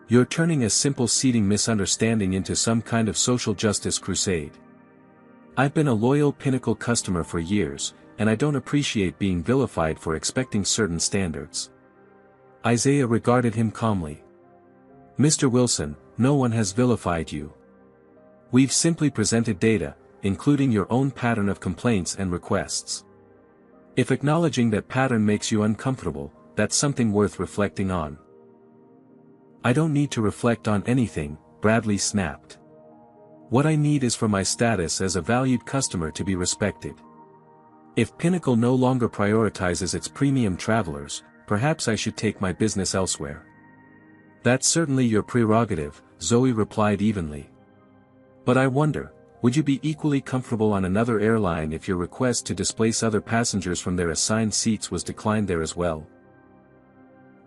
You're turning a simple seating misunderstanding into some kind of social justice crusade. I've been a loyal Pinnacle customer for years, and I don't appreciate being vilified for expecting certain standards." Isaiah regarded him calmly. "Mr. Wilson, no one has vilified you. We've simply presented data, including your own pattern of complaints and requests. If acknowledging that pattern makes you uncomfortable, that's something worth reflecting on." "I don't need to reflect on anything," Bradley snapped. "What I need is for my status as a valued customer to be respected. If Pinnacle no longer prioritizes its premium travelers, perhaps I should take my business elsewhere." "That's certainly your prerogative," Zoe replied evenly. "But I wonder, would you be equally comfortable on another airline if your request to displace other passengers from their assigned seats was declined there as well?"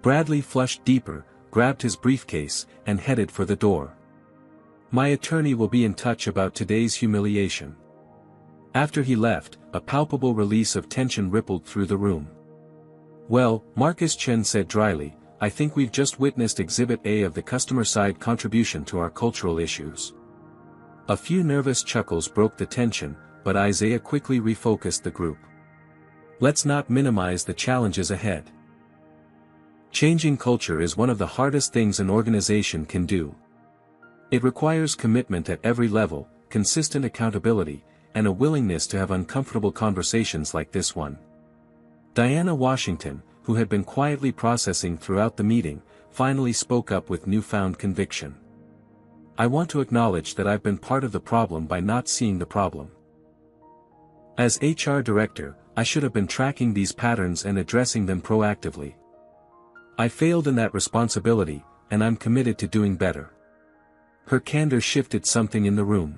Bradley flushed deeper, grabbed his briefcase, and headed for the door. "My attorney will be in touch about today's humiliation." After he left, a palpable release of tension rippled through the room. "Well," Marcus Chen said dryly, "I think we've just witnessed Exhibit A of the customer-side contribution to our cultural issues." A few nervous chuckles broke the tension, but Isaiah quickly refocused the group. "Let's not minimize the challenges ahead. Changing culture is one of the hardest things an organization can do. It requires commitment at every level, consistent accountability, and a willingness to have uncomfortable conversations like this one." Diana Washington, who had been quietly processing throughout the meeting, finally spoke up with newfound conviction. "I want to acknowledge that I've been part of the problem by not seeing the problem. As HR director, I should have been tracking these patterns and addressing them proactively. I failed in that responsibility, and I'm committed to doing better." Her candor shifted something in the room.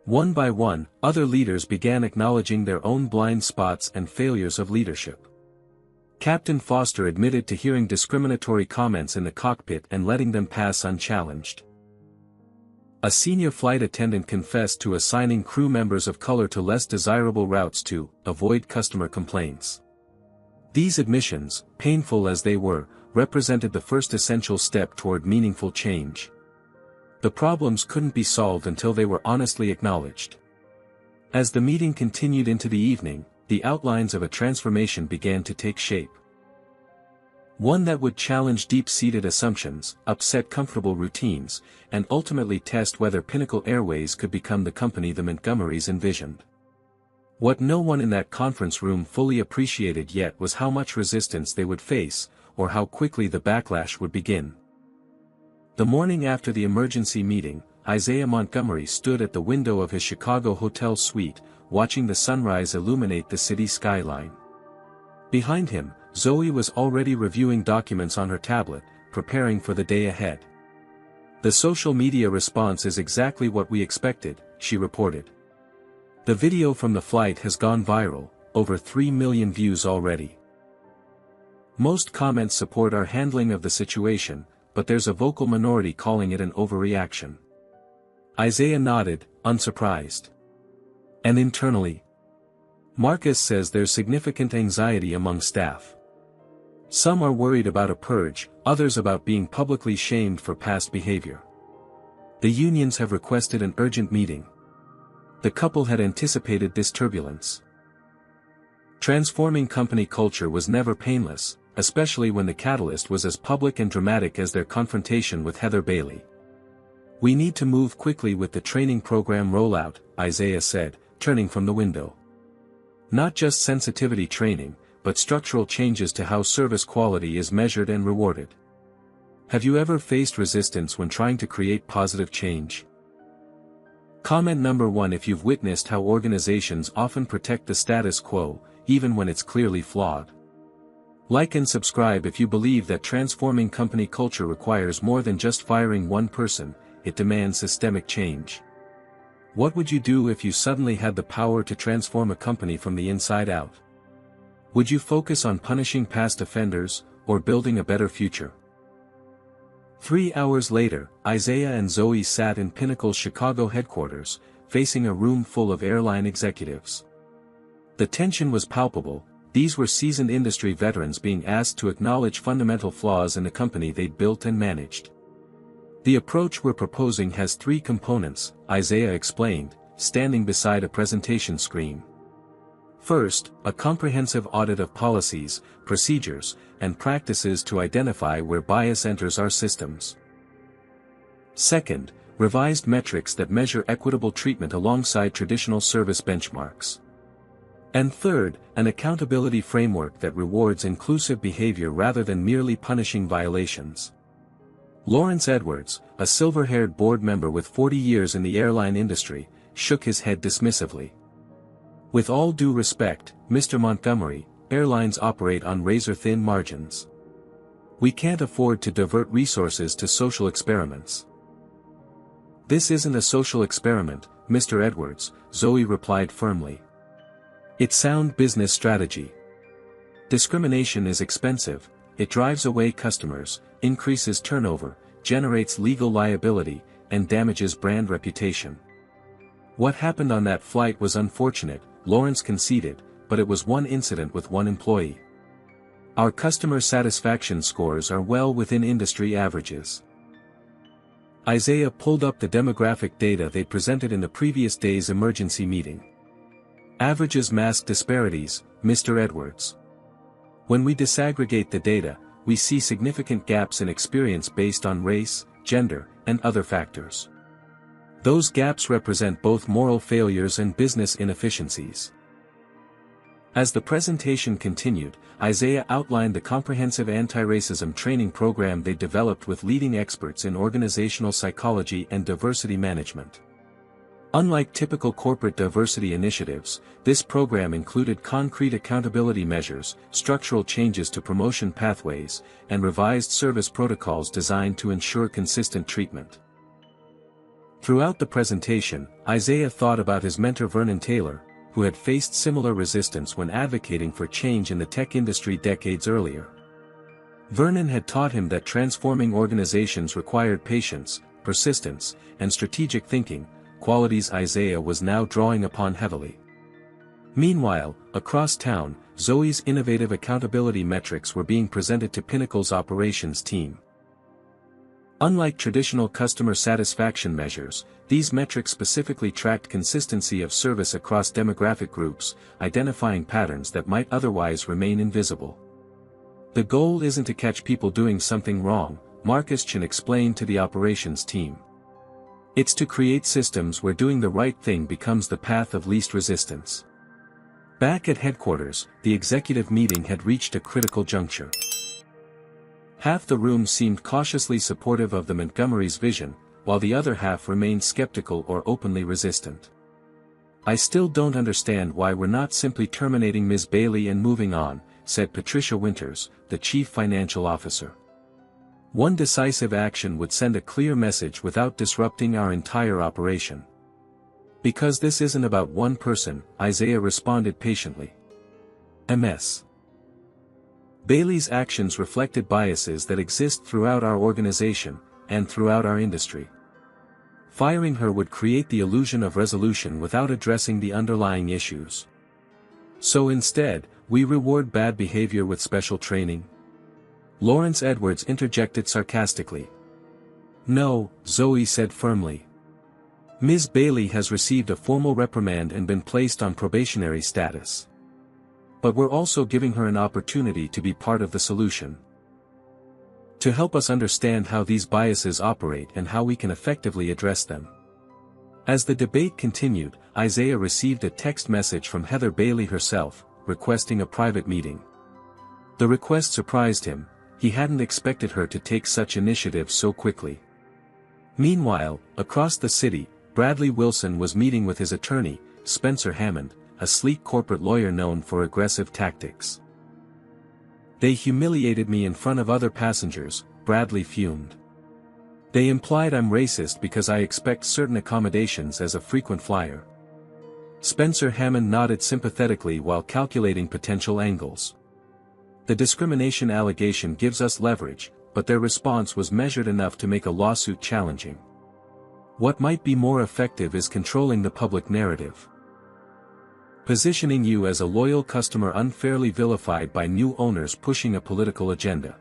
One by one, other leaders began acknowledging their own blind spots and failures of leadership. Captain Foster admitted to hearing discriminatory comments in the cockpit and letting them pass unchallenged. A senior flight attendant confessed to assigning crew members of color to less desirable routes to avoid customer complaints. These admissions, painful as they were, represented the first essential step toward meaningful change. The problems couldn't be solved until they were honestly acknowledged. As the meeting continued into the evening, the outlines of a transformation began to take shape. One that would challenge deep-seated assumptions, upset comfortable routines, and ultimately test whether Pinnacle Airways could become the company the Montgomerys envisioned. What no one in that conference room fully appreciated yet was how much resistance they would face, or how quickly the backlash would begin. The morning after the emergency meeting, Isaiah Montgomery stood at the window of his Chicago hotel suite, watching the sunrise illuminate the city skyline. Behind him, Zoe was already reviewing documents on her tablet, preparing for the day ahead. "The social media response is exactly what we expected," she reported. "The video from the flight has gone viral, over 3 million views already. Most comments support our handling of the situation, but there's a vocal minority calling it an overreaction." Isaiah nodded, unsurprised. "And internally?" Marcus says there's significant anxiety among staff. Some are worried about a purge, others about being publicly shamed for past behavior. The unions have requested an urgent meeting. The couple had anticipated this turbulence. Transforming company culture was never painless, especially when the catalyst was as public and dramatic as their confrontation with Heather Bailey. "We need to move quickly with the training program rollout," Isaiah said, turning from the window. "Not just sensitivity training, but structural changes to how service quality is measured and rewarded. Have you ever faced resistance when trying to create positive change?" Comment number 1: If you've witnessed how organizations often protect the status quo, even when it's clearly flawed. Like and subscribe if you believe that transforming company culture requires more than just firing one person, it demands systemic change. What would you do if you suddenly had the power to transform a company from the inside out? Would you focus on punishing past offenders, or building a better future? 3 hours later, Isaiah and Zoe sat in Pinnacle's Chicago headquarters, facing a room full of airline executives. The tension was palpable. These were seasoned industry veterans being asked to acknowledge fundamental flaws in the company they'd built and managed. "The approach we're proposing has 3 components," Isaiah explained, standing beside a presentation screen. "First, a comprehensive audit of policies, procedures, and practices to identify where bias enters our systems. Second, revised metrics that measure equitable treatment alongside traditional service benchmarks. And third, an accountability framework that rewards inclusive behavior rather than merely punishing violations." Lawrence Edwards, a silver-haired board member with 40 years in the airline industry, shook his head dismissively. "With all due respect, Mr. Montgomery, airlines operate on razor-thin margins. We can't afford to divert resources to social experiments." "This isn't a social experiment, Mr. Edwards," Zoe replied firmly. "It's sound business strategy. Discrimination is expensive, it drives away customers, increases turnover, generates legal liability, and damages brand reputation. What happened on that flight was unfortunate," Lawrence conceded, "but it was one incident with one employee. Our customer satisfaction scores are well within industry averages." Isaiah pulled up the demographic data they presented in the previous day's emergency meeting. "Averages mask disparities, Mr. Edwards. When we disaggregate the data, we see significant gaps in experience based on race, gender, and other factors. Those gaps represent both moral failures and business inefficiencies." As the presentation continued, Isaiah outlined the comprehensive anti-racism training program they developed with leading experts in organizational psychology and diversity management. Unlike typical corporate diversity initiatives, this program included concrete accountability measures, structural changes to promotion pathways, and revised service protocols designed to ensure consistent treatment. Throughout the presentation, Isaiah thought about his mentor Vernon Taylor, who had faced similar resistance when advocating for change in the tech industry decades earlier. Vernon had taught him that transforming organizations required patience, persistence, and strategic thinking, qualities Isaiah was now drawing upon heavily. Meanwhile, across town, Zoe's innovative accountability metrics were being presented to Pinnacle's operations team. Unlike traditional customer satisfaction measures, these metrics specifically tracked consistency of service across demographic groups, identifying patterns that might otherwise remain invisible. The goal isn't to catch people doing something wrong, Marcus Chen explained to the operations team. It's to create systems where doing the right thing becomes the path of least resistance. Back at headquarters, the executive meeting had reached a critical juncture. Half the room seemed cautiously supportive of the Montgomery's vision, while the other half remained skeptical or openly resistant. "I still don't understand why we're not simply terminating Ms. Bailey and moving on," said Patricia Winters, the chief financial officer. "One decisive action would send a clear message without disrupting our entire operation." "Because this isn't about one person," Isaiah responded patiently. Ms. Bailey's actions reflected biases that exist throughout our organization, and throughout our industry. Firing her would create the illusion of resolution without addressing the underlying issues. "So instead, we reward bad behavior with special training?" Lawrence Edwards interjected sarcastically. "No," Zoe said firmly. "Ms. Bailey has received a formal reprimand and been placed on probationary status. But we're also giving her an opportunity to be part of the solution. To help us understand how these biases operate and how we can effectively address them." As the debate continued, Isaiah received a text message from Heather Bailey herself, requesting a private meeting. The request surprised him. He hadn't expected her to take such initiative so quickly. Meanwhile, across the city, Bradley Wilson was meeting with his attorney, Spencer Hammond, a sleek corporate lawyer known for aggressive tactics. "They humiliated me in front of other passengers," Bradley fumed. "They implied I'm racist because I expect certain accommodations as a frequent flyer." Spencer Hammond nodded sympathetically while calculating potential angles. "The discrimination allegation gives us leverage, but their response was measured enough to make a lawsuit challenging. What might be more effective is controlling the public narrative. Positioning you as a loyal customer unfairly vilified by new owners pushing a political agenda."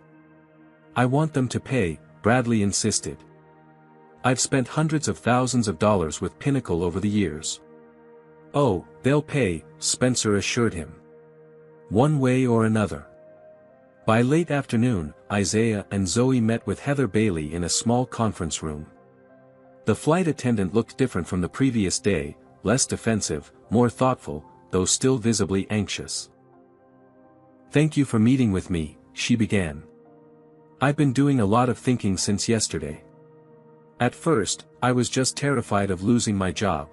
"I want them to pay," Bradley insisted. "I've spent hundreds of thousands of dollars with Pinnacle over the years." "Oh, they'll pay," Spencer assured him. "One way or another." By late afternoon, Isaiah and Zoe met with Heather Bailey in a small conference room. The flight attendant looked different from the previous day, less defensive, more thoughtful, though still visibly anxious. "Thank you for meeting with me," she began. "I've been doing a lot of thinking since yesterday. At first, I was just terrified of losing my job.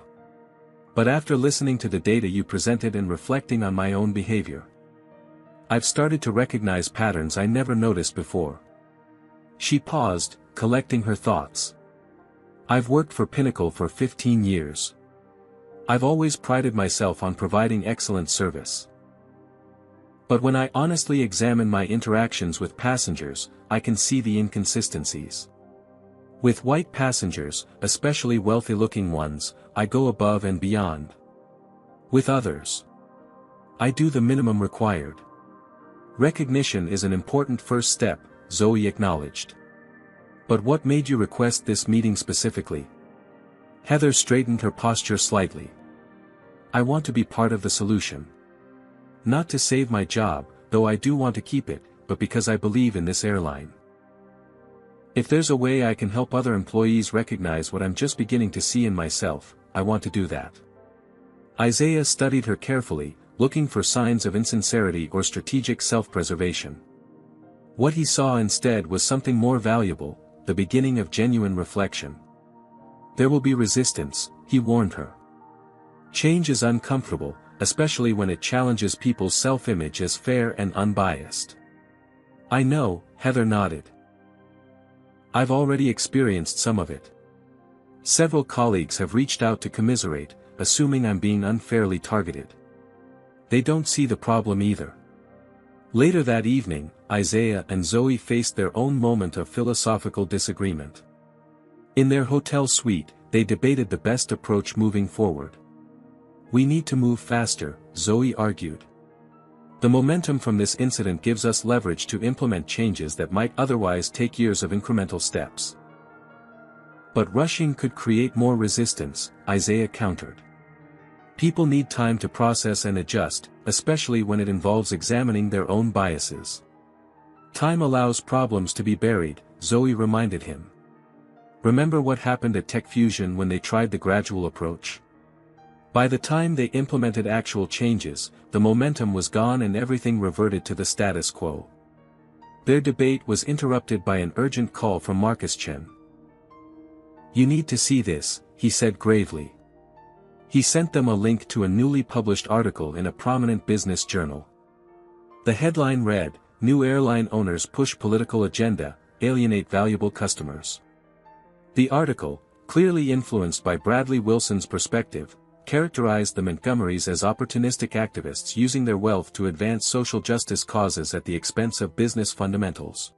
But after listening to the data you presented and reflecting on my own behavior, I've started to recognize patterns I never noticed before." She paused, collecting her thoughts. "I've worked for Pinnacle for 15 years. I've always prided myself on providing excellent service. But when I honestly examine my interactions with passengers, I can see the inconsistencies. With white passengers, especially wealthy-looking ones, I go above and beyond. With others, I do the minimum required." "Recognition is an important first step," Zoe acknowledged. "But what made you request this meeting specifically?" Heather straightened her posture slightly. "I want to be part of the solution. Not to save my job, though I do want to keep it, but because I believe in this airline. If there's a way I can help other employees recognize what I'm just beginning to see in myself, I want to do that." Isaiah studied her carefully, looking for signs of insincerity or strategic self-preservation. What he saw instead was something more valuable, the beginning of genuine reflection. "There will be resistance," he warned her. "Change is uncomfortable, especially when it challenges people's self-image as fair and unbiased." "I know," Heather nodded. "I've already experienced some of it. Several colleagues have reached out to commiserate, assuming I'm being unfairly targeted. They don't see the problem either. Later that evening, Isaiah and Zoe faced their own moment of philosophical disagreement. In their hotel suite, they debated the best approach moving forward. "We need to move faster," Zoe argued. "The momentum from this incident gives us leverage to implement changes that might otherwise take years of incremental steps." "But rushing could create more resistance," Isaiah countered. "People need time to process and adjust, especially when it involves examining their own biases." "Time allows problems to be buried," Zoe reminded him. "Remember what happened at Tech Fusion when they tried the gradual approach? By the time they implemented actual changes, the momentum was gone and everything reverted to the status quo." Their debate was interrupted by an urgent call from Marcus Chen. "You need to see this," he said gravely. He sent them a link to a newly published article in a prominent business journal. The headline read, "New airline owners push political agenda, alienate valuable customers." The article, clearly influenced by Bradley Wilson's perspective, characterized the Montgomerys as opportunistic activists using their wealth to advance social justice causes at the expense of business fundamentals.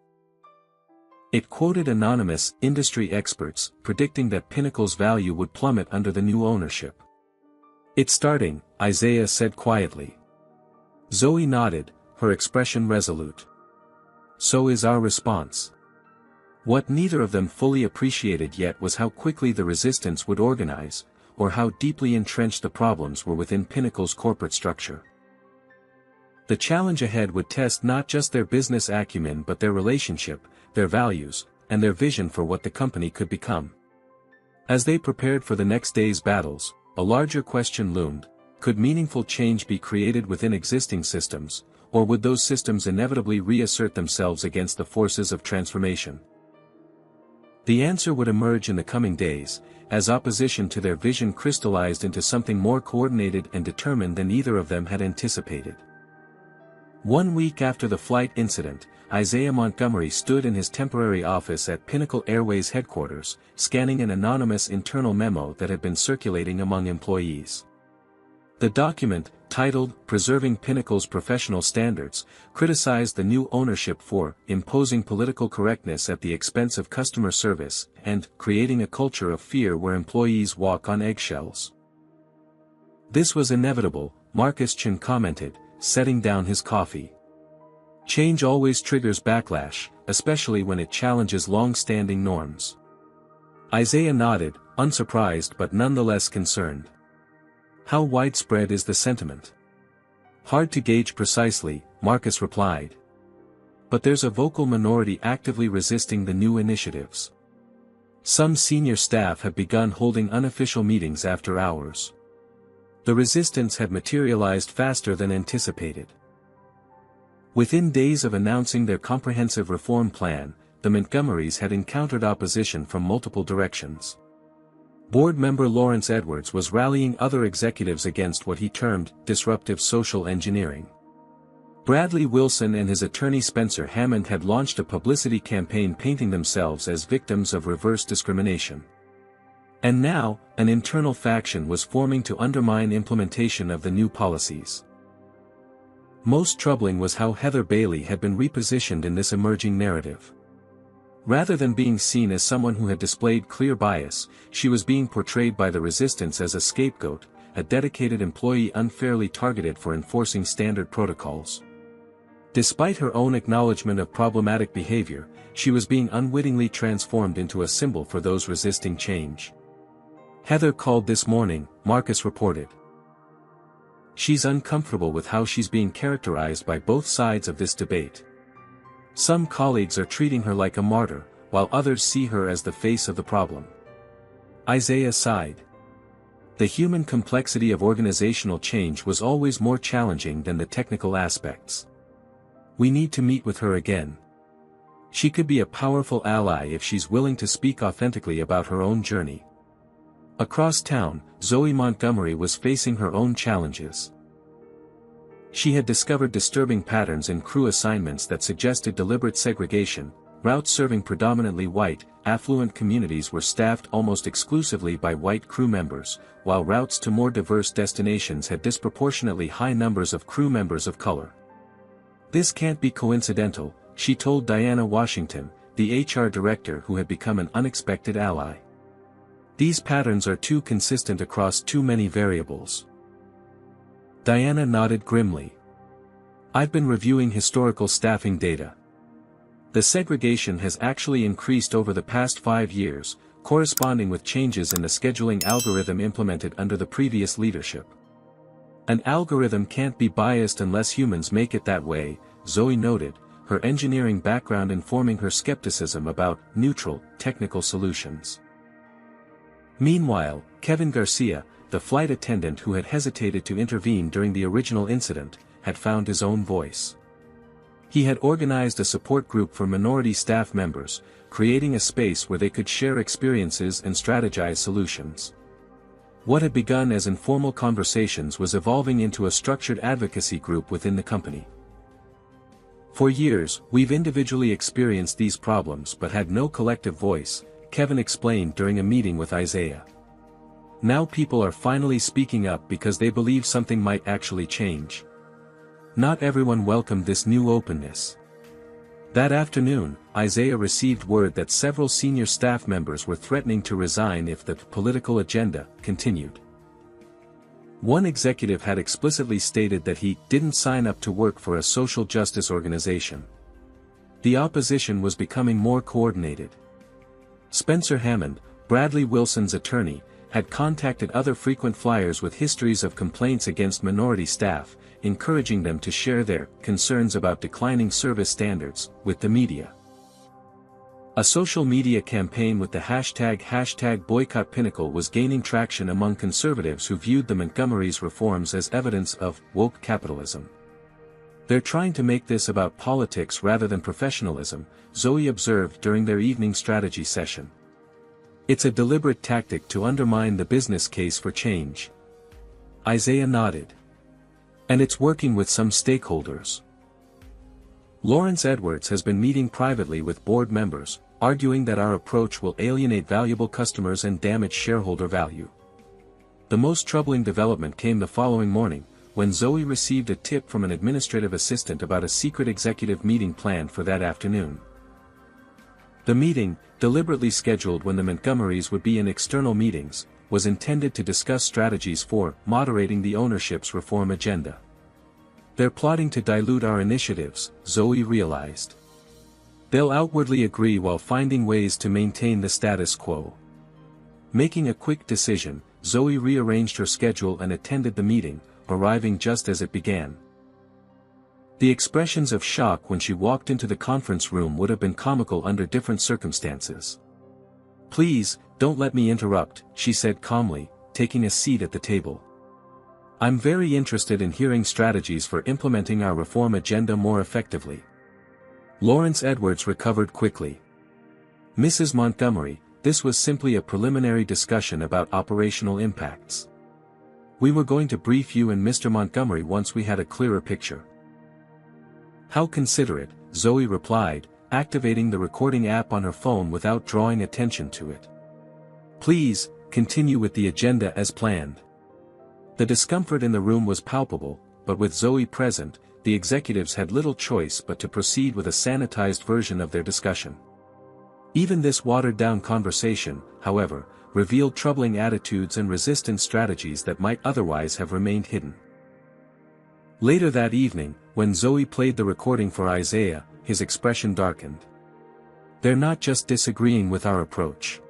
It quoted anonymous industry experts predicting that Pinnacle's value would plummet under the new ownership. "It's starting," Isaiah said quietly. Zoe nodded, her expression resolute. "So is our response." What neither of them fully appreciated yet was how quickly the resistance would organize, or how deeply entrenched the problems were within Pinnacle's corporate structure. The challenge ahead would test not just their business acumen but their relationship, their values, and their vision for what the company could become. As they prepared for the next day's battles, a larger question loomed: could meaningful change be created within existing systems, or would those systems inevitably reassert themselves against the forces of transformation? The answer would emerge in the coming days, as opposition to their vision crystallized into something more coordinated and determined than either of them had anticipated. 1 week after the flight incident, Isaiah Montgomery stood in his temporary office at Pinnacle Airways headquarters, scanning an anonymous internal memo that had been circulating among employees. The document, titled "Preserving Pinnacle's Professional Standards," criticized the new ownership for imposing political correctness at the expense of customer service and creating a culture of fear where employees walk on eggshells. "This was inevitable," Marcus Chen commented, setting down his coffee. "Change always triggers backlash, especially when it challenges long-standing norms." Isaiah nodded, unsurprised but nonetheless concerned. "How widespread is the sentiment?" "Hard to gauge precisely," Marcus replied. "But there's a vocal minority actively resisting the new initiatives. Some senior staff have begun holding unofficial meetings after hours." The resistance had materialized faster than anticipated. Within days of announcing their comprehensive reform plan, the Montgomerys had encountered opposition from multiple directions. Board member Lawrence Edwards was rallying other executives against what he termed disruptive social engineering. Bradley Wilson and his attorney Spencer Hammond had launched a publicity campaign painting themselves as victims of reverse discrimination. And now, an internal faction was forming to undermine implementation of the new policies. Most troubling was how Heather Bailey had been repositioned in this emerging narrative. Rather than being seen as someone who had displayed clear bias, she was being portrayed by the resistance as a scapegoat, a dedicated employee unfairly targeted for enforcing standard protocols. Despite her own acknowledgement of problematic behavior, she was being unwittingly transformed into a symbol for those resisting change. "Heather called this morning," Marcus reported. "She's uncomfortable with how she's being characterized by both sides of this debate. Some colleagues are treating her like a martyr, while others see her as the face of the problem." Isaiah sighed. The human complexity of organizational change was always more challenging than the technical aspects. "We need to meet with her again. She could be a powerful ally if she's willing to speak authentically about her own journey." Across town, Zoe Montgomery was facing her own challenges. She had discovered disturbing patterns in crew assignments that suggested deliberate segregation, routes serving predominantly white, affluent communities were staffed almost exclusively by white crew members, while routes to more diverse destinations had disproportionately high numbers of crew members of color. "This can't be coincidental," she told Diana Washington, the HR director who had become an unexpected ally. "These patterns are too consistent across too many variables." Diana nodded grimly. "I've been reviewing historical staffing data. The segregation has actually increased over the past 5 years, corresponding with changes in the scheduling algorithm implemented under the previous leadership." "An algorithm can't be biased unless humans make it that way," Zoe noted, her engineering background informing her skepticism about neutral, technical solutions. Meanwhile, Kevin Garcia, the flight attendant who had hesitated to intervene during the original incident, had found his own voice. He had organized a support group for minority staff members, creating a space where they could share experiences and strategize solutions. What had begun as informal conversations was evolving into a structured advocacy group within the company. "For years, we've individually experienced these problems but had no collective voice," Kevin explained during a meeting with Isaiah. "Now people are finally speaking up because they believe something might actually change." Not everyone welcomed this new openness. That afternoon, Isaiah received word that several senior staff members were threatening to resign if the political agenda continued. One executive had explicitly stated that he didn't sign up to work for a social justice organization. The opposition was becoming more coordinated. Spencer Hammond, Bradley Wilson's attorney, had contacted other frequent flyers with histories of complaints against minority staff, encouraging them to share their concerns about declining service standards with the media. A social media campaign with the hashtag #BoycottPinnacle was gaining traction among conservatives who viewed the Montgomery's reforms as evidence of woke capitalism. "They're trying to make this about politics rather than professionalism," Zoe observed during their evening strategy session. "It's a deliberate tactic to undermine the business case for change." Isaiah nodded. "And it's working with some stakeholders. Lawrence Edwards has been meeting privately with board members, arguing that our approach will alienate valuable customers and damage shareholder value." The most troubling development came the following morning, when Zoe received a tip from an administrative assistant about a secret executive meeting planned for that afternoon. The meeting, deliberately scheduled when the Montgomerys would be in external meetings, was intended to discuss strategies for moderating the ownership's reform agenda. "They're plotting to dilute our initiatives," Zoe realized. "They'll outwardly agree while finding ways to maintain the status quo." Making a quick decision, Zoe rearranged her schedule and attended the meeting, arriving just as it began. The expressions of shock when she walked into the conference room would have been comical under different circumstances. "Please, don't let me interrupt," she said calmly, taking a seat at the table. "I'm very interested in hearing strategies for implementing our reform agenda more effectively." Lawrence Edwards recovered quickly. "Mrs. Montgomery, this was simply a preliminary discussion about operational impacts. We were going to brief you and Mr. Montgomery once we had a clearer picture." "How considerate," Zoe replied, activating the recording app on her phone without drawing attention to it. "Please, continue with the agenda as planned." The discomfort in the room was palpable, but with Zoe present, the executives had little choice but to proceed with a sanitized version of their discussion. Even this watered-down conversation, however, revealed troubling attitudes and resistance strategies that might otherwise have remained hidden. Later that evening, when Zoe played the recording for Isaiah, his expression darkened. "They're not just disagreeing with our approach.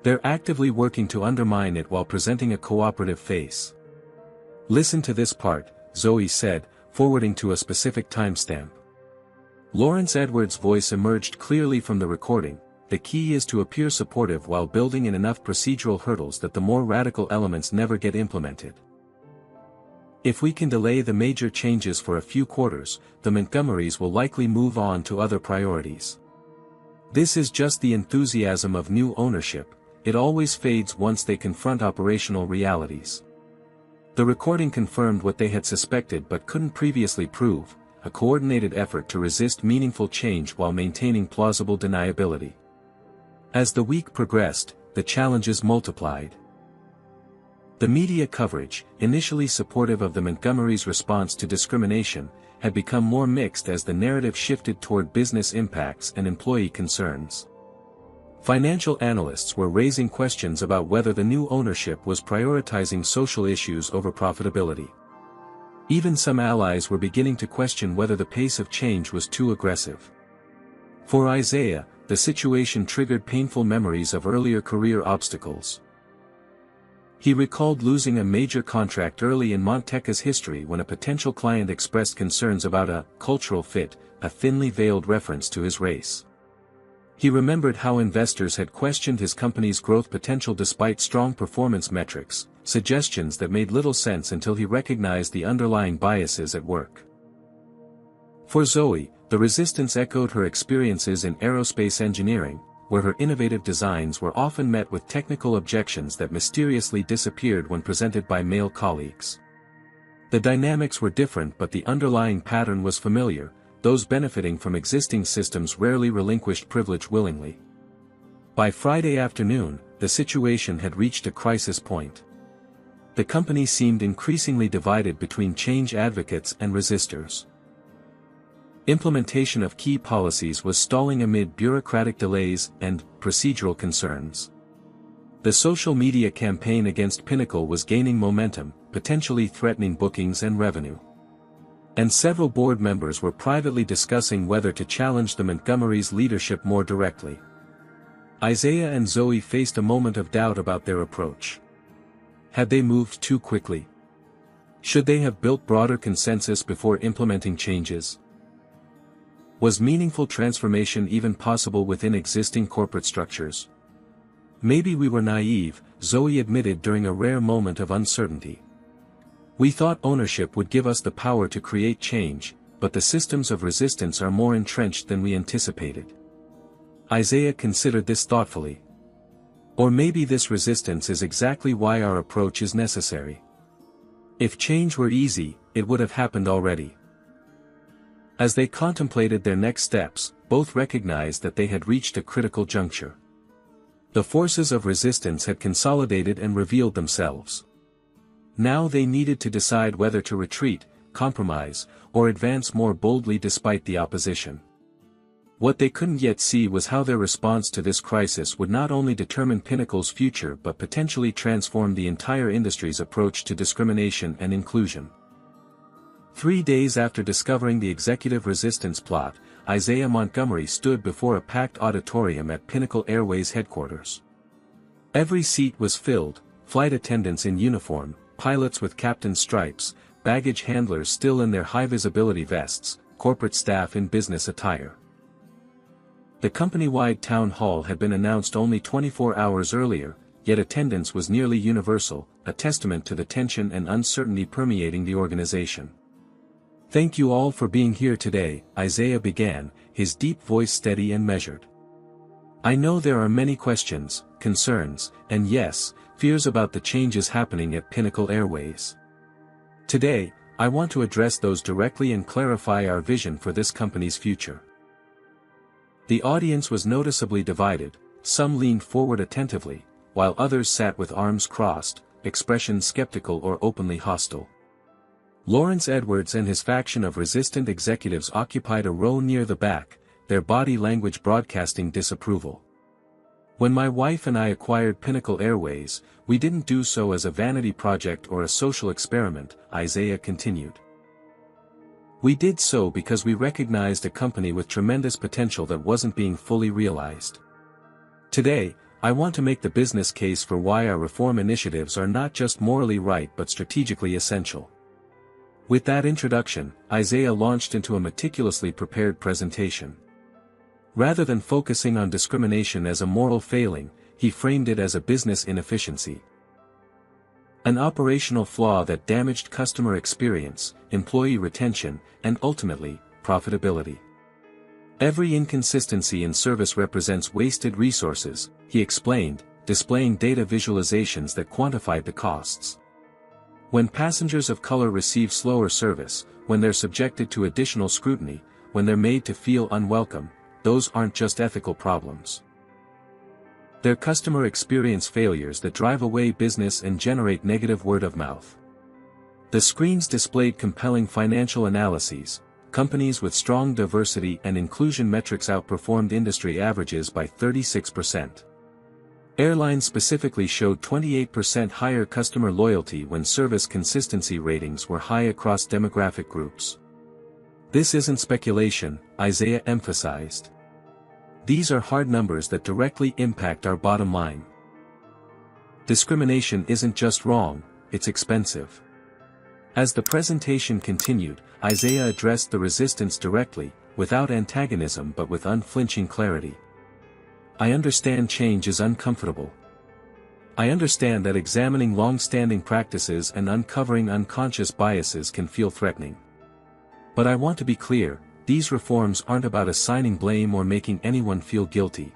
They're actively working to undermine it while presenting a cooperative face." "Listen to this part," Zoe said, forwarding to a specific timestamp. Lawrence Edwards' voice emerged clearly from the recording. "The key is to appear supportive while building in enough procedural hurdles that the more radical elements never get implemented. If we can delay the major changes for a few quarters, the Montgomerys will likely move on to other priorities. This is just the enthusiasm of new ownership, it always fades once they confront operational realities." The recording confirmed what they had suspected but couldn't previously prove. a coordinated effort to resist meaningful change while maintaining plausible deniability. As the week progressed, the challenges multiplied. The media coverage, initially supportive of the Montgomerys' response to discrimination, had become more mixed as the narrative shifted toward business impacts and employee concerns. Financial analysts were raising questions about whether the new ownership was prioritizing social issues over profitability. Even some allies were beginning to question whether the pace of change was too aggressive. For Isaiah, the situation triggered painful memories of earlier career obstacles. He recalled losing a major contract early in Monteca's history when a potential client expressed concerns about a cultural fit, a thinly veiled reference to his race. He remembered how investors had questioned his company's growth potential despite strong performance metrics, suggestions that made little sense until he recognized the underlying biases at work. For Zoe, the resistance echoed her experiences in aerospace engineering, where her innovative designs were often met with technical objections that mysteriously disappeared when presented by male colleagues. The dynamics were different, but the underlying pattern was familiar. Those benefiting from existing systems rarely relinquished privilege willingly. By Friday afternoon, the situation had reached a crisis point. The company seemed increasingly divided between change advocates and resistors. Implementation of key policies was stalling amid bureaucratic delays and procedural concerns. The social media campaign against Pinnacle was gaining momentum, potentially threatening bookings and revenue. And several board members were privately discussing whether to challenge the Montgomerys' leadership more directly. Isaiah and Zoe faced a moment of doubt about their approach. Had they moved too quickly? Should they have built broader consensus before implementing changes? Was meaningful transformation even possible within existing corporate structures? Maybe we were naive, Zoe admitted during a rare moment of uncertainty. We thought ownership would give us the power to create change, but the systems of resistance are more entrenched than we anticipated. Isaiah considered this thoughtfully. Or maybe this resistance is exactly why our approach is necessary. If change were easy, it would have happened already. As they contemplated their next steps, both recognized that they had reached a critical juncture. The forces of resistance had consolidated and revealed themselves. Now they needed to decide whether to retreat, compromise, or advance more boldly despite the opposition. What they couldn't yet see was how their response to this crisis would not only determine Pinnacle's future but potentially transform the entire industry's approach to discrimination and inclusion. 3 days after discovering the executive resistance plot, Isaiah Montgomery stood before a packed auditorium at Pinnacle Airways headquarters. Every seat was filled, flight attendants in uniform, pilots with captain's stripes, baggage handlers still in their high-visibility vests, corporate staff in business attire. The company-wide town hall had been announced only 24 hours earlier, yet attendance was nearly universal, a testament to the tension and uncertainty permeating the organization. "Thank you all for being here today," Isaiah began, his deep voice steady and measured. "I know there are many questions, concerns, and yes, fears about the changes happening at Pinnacle Airways. Today, I want to address those directly and clarify our vision for this company's future." The audience was noticeably divided, some leaned forward attentively, while others sat with arms crossed, expressions skeptical or openly hostile. Lawrence Edwards and his faction of resistant executives occupied a row near the back, their body language broadcasting disapproval. "When my wife and I acquired Pinnacle Airways, we didn't do so as a vanity project or a social experiment," Isaiah continued. "We did so because we recognized a company with tremendous potential that wasn't being fully realized. Today, I want to make the business case for why our reform initiatives are not just morally right but strategically essential." With that introduction, Isaiah launched into a meticulously prepared presentation. Rather than focusing on discrimination as a moral failing, he framed it as a business inefficiency. An operational flaw that damaged customer experience, employee retention, and ultimately, profitability. "Every inconsistency in service represents wasted resources," he explained, displaying data visualizations that quantified the costs. When passengers of color receive slower service, when they're subjected to additional scrutiny, when they're made to feel unwelcome, those aren't just ethical problems. They're customer experience failures that drive away business and generate negative word of mouth. The screens displayed compelling financial analyses. Companies with strong diversity and inclusion metrics outperformed industry averages by 36%. Airline specifically showed 28% higher customer loyalty when service consistency ratings were high across demographic groups. This isn't speculation, Isaiah emphasized. These are hard numbers that directly impact our bottom line. Discrimination isn't just wrong, it's expensive. As the presentation continued, Isaiah addressed the resistance directly, without antagonism but with unflinching clarity. I understand change is uncomfortable. I understand that examining long-standing practices and uncovering unconscious biases can feel threatening. But I want to be clear, these reforms aren't about assigning blame or making anyone feel guilty.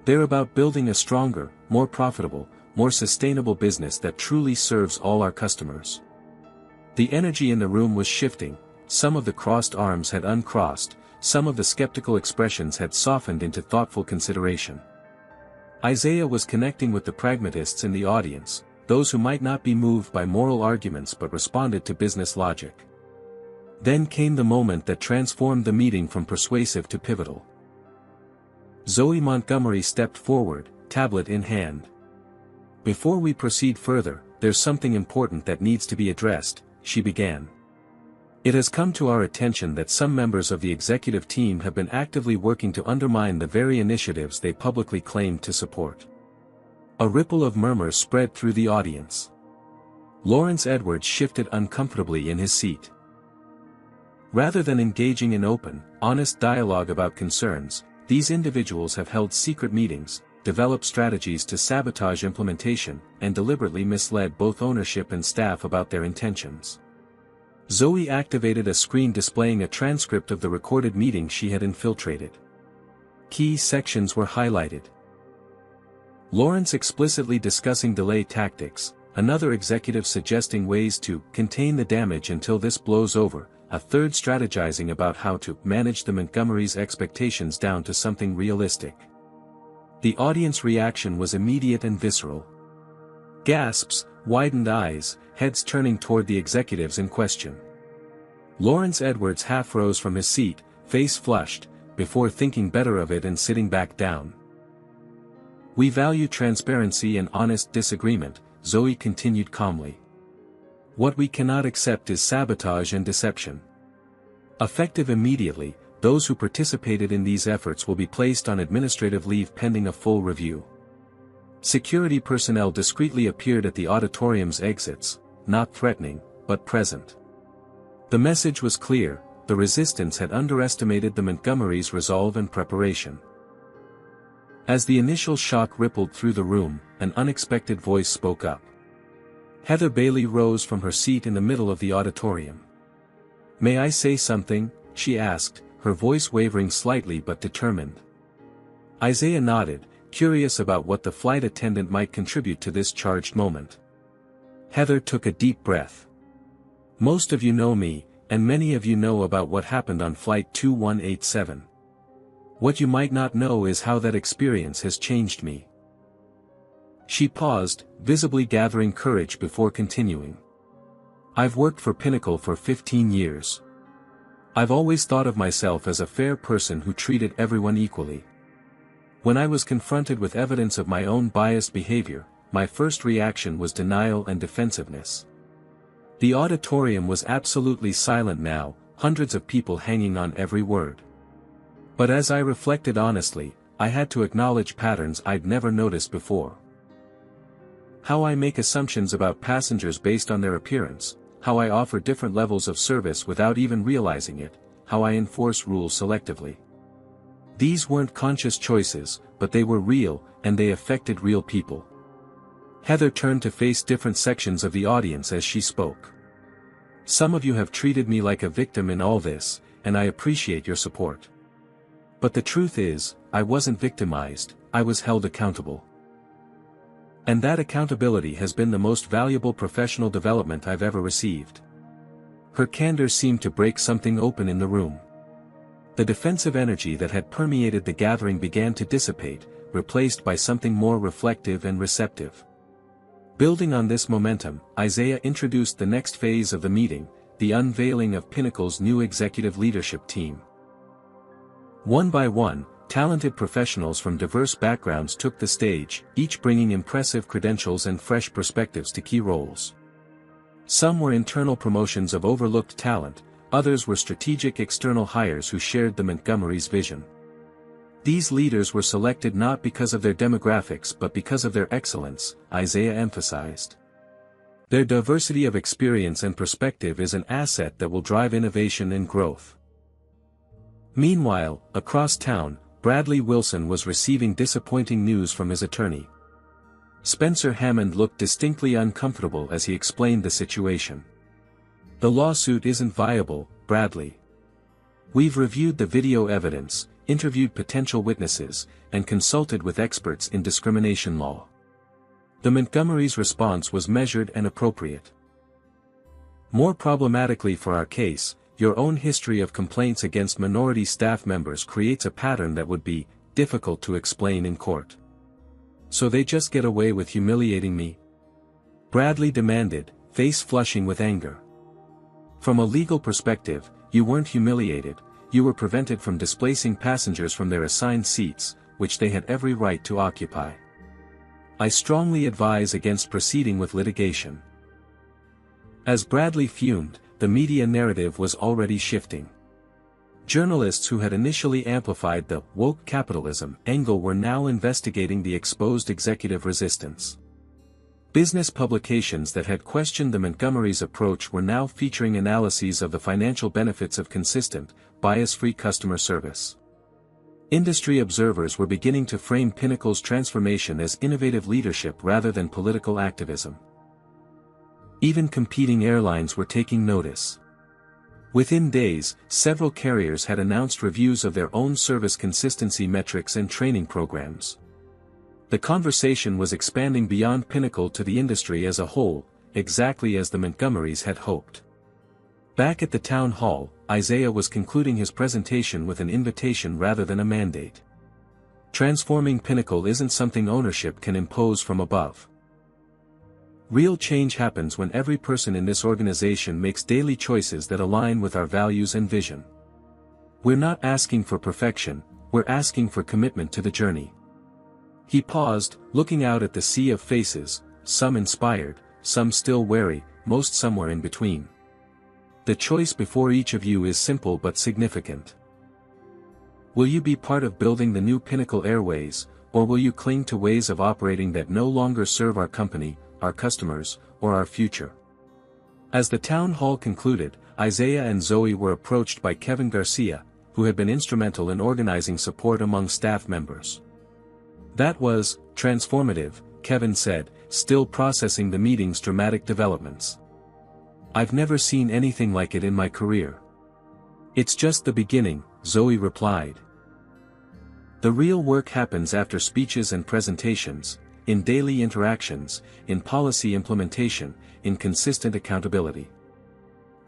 They're about building a stronger, more profitable, more sustainable business that truly serves all our customers. The energy in the room was shifting, some of the crossed arms had uncrossed, some of the skeptical expressions had softened into thoughtful consideration. Isaiah was connecting with the pragmatists in the audience, those who might not be moved by moral arguments but responded to business logic. Then came the moment that transformed the meeting from persuasive to pivotal. Zoe Montgomery stepped forward, tablet in hand. Before we proceed further, there's something important that needs to be addressed, she began. It has come to our attention that some members of the executive team have been actively working to undermine the very initiatives they publicly claimed to support. A ripple of murmurs spread through the audience. Lawrence Edwards shifted uncomfortably in his seat. Rather than engaging in open, honest dialogue about concerns, these individuals have held secret meetings, developed strategies to sabotage implementation, and deliberately misled both ownership and staff about their intentions. Zoe activated a screen displaying a transcript of the recorded meeting she had infiltrated. Key sections were highlighted. Lawrence explicitly discussing delay tactics, another executive suggesting ways to contain the damage until this blows over, a third strategizing about how to manage the Montgomery's expectations down to something realistic. The audience reaction was immediate and visceral. Gasps, widened eyes, heads turning toward the executives in question. Lawrence Edwards half rose from his seat, face flushed, before thinking better of it and sitting back down. We value transparency and honest disagreement, Zoe continued calmly. What we cannot accept is sabotage and deception. Effective immediately, those who participated in these efforts will be placed on administrative leave pending a full review. Security personnel discreetly appeared at the auditorium's exits, not threatening, but present. The message was clear, the resistance had underestimated the Montgomerys' resolve and preparation. As the initial shock rippled through the room, an unexpected voice spoke up. Heather Bailey rose from her seat in the middle of the auditorium. "May I say something?" she asked, her voice wavering slightly but determined. Isaiah nodded, curious about what the flight attendant might contribute to this charged moment. Heather took a deep breath. "Most of you know me, and many of you know about what happened on Flight 2187. What you might not know is how that experience has changed me." She paused, visibly gathering courage before continuing. "I've worked for Pinnacle for 15 years. I've always thought of myself as a fair person who treated everyone equally. When I was confronted with evidence of my own biased behavior, my first reaction was denial and defensiveness." The auditorium was absolutely silent now, hundreds of people hanging on every word. But as I reflected honestly, I had to acknowledge patterns I'd never noticed before. How I make assumptions about passengers based on their appearance, how I offer different levels of service without even realizing it, how I enforce rules selectively. These weren't conscious choices, but they were real, and they affected real people. Heather turned to face different sections of the audience as she spoke. "Some of you have treated me like a victim in all this, and I appreciate your support. But the truth is, I wasn't victimized, I was held accountable. And that accountability has been the most valuable professional development I've ever received. Her candor seemed to break something open in the room. The defensive energy that had permeated the gathering began to dissipate, replaced by something more reflective and receptive. Building on this momentum, Isaiah introduced the next phase of the meeting, the unveiling of Pinnacle's new executive leadership team. One by one, talented professionals from diverse backgrounds took the stage, each bringing impressive credentials and fresh perspectives to key roles. Some were internal promotions of overlooked talent, others were strategic external hires who shared the Montgomery's vision. These leaders were selected not because of their demographics but because of their excellence, Isaiah emphasized. Their diversity of experience and perspective is an asset that will drive innovation and growth. Meanwhile, across town, Bradley Wilson was receiving disappointing news from his attorney. Spencer Hammond looked distinctly uncomfortable as he explained the situation. "The lawsuit isn't viable, Bradley. We've reviewed the video evidence, interviewed potential witnesses, and consulted with experts in discrimination law. The Montgomery's response was measured and appropriate. More problematically for our case, your own history of complaints against minority staff members creates a pattern that would be difficult to explain in court. So they just get away with humiliating me?" Bradley demanded, face flushing with anger. "From a legal perspective, you weren't humiliated, you were prevented from displacing passengers from their assigned seats, which they had every right to occupy. I strongly advise against proceeding with litigation." As Bradley fumed, the media narrative was already shifting. Journalists who had initially amplified the woke capitalism angle were now investigating the exposed executive resistance. Business publications that had questioned the Montgomery's approach were now featuring analyses of the financial benefits of consistent, bias-free customer service. Industry observers were beginning to frame Pinnacle's transformation as innovative leadership rather than political activism. Even competing airlines were taking notice. Within days, several carriers had announced reviews of their own service consistency metrics and training programs. The conversation was expanding beyond Pinnacle to the industry as a whole, exactly as the Montgomerys had hoped. Back at the town hall, Isaiah was concluding his presentation with an invitation rather than a mandate. Transforming Pinnacle isn't something ownership can impose from above. Real change happens when every person in this organization makes daily choices that align with our values and vision. We're not asking for perfection, we're asking for commitment to the journey. He paused, looking out at the sea of faces, some inspired, some still wary, most somewhere in between. The choice before each of you is simple but significant. Will you be part of building the new Pinnacle Airways, or will you cling to ways of operating that no longer serve our company, our customers, or our future? As the town hall concluded, Isaiah and Zoe were approached by Kevin Garcia, who had been instrumental in organizing support among staff members. "That was transformative," Kevin said, still processing the meeting's dramatic developments. "I've never seen anything like it in my career." "It's just the beginning," Zoe replied. "The real work happens after speeches and presentations, in daily interactions, in policy implementation, in consistent accountability."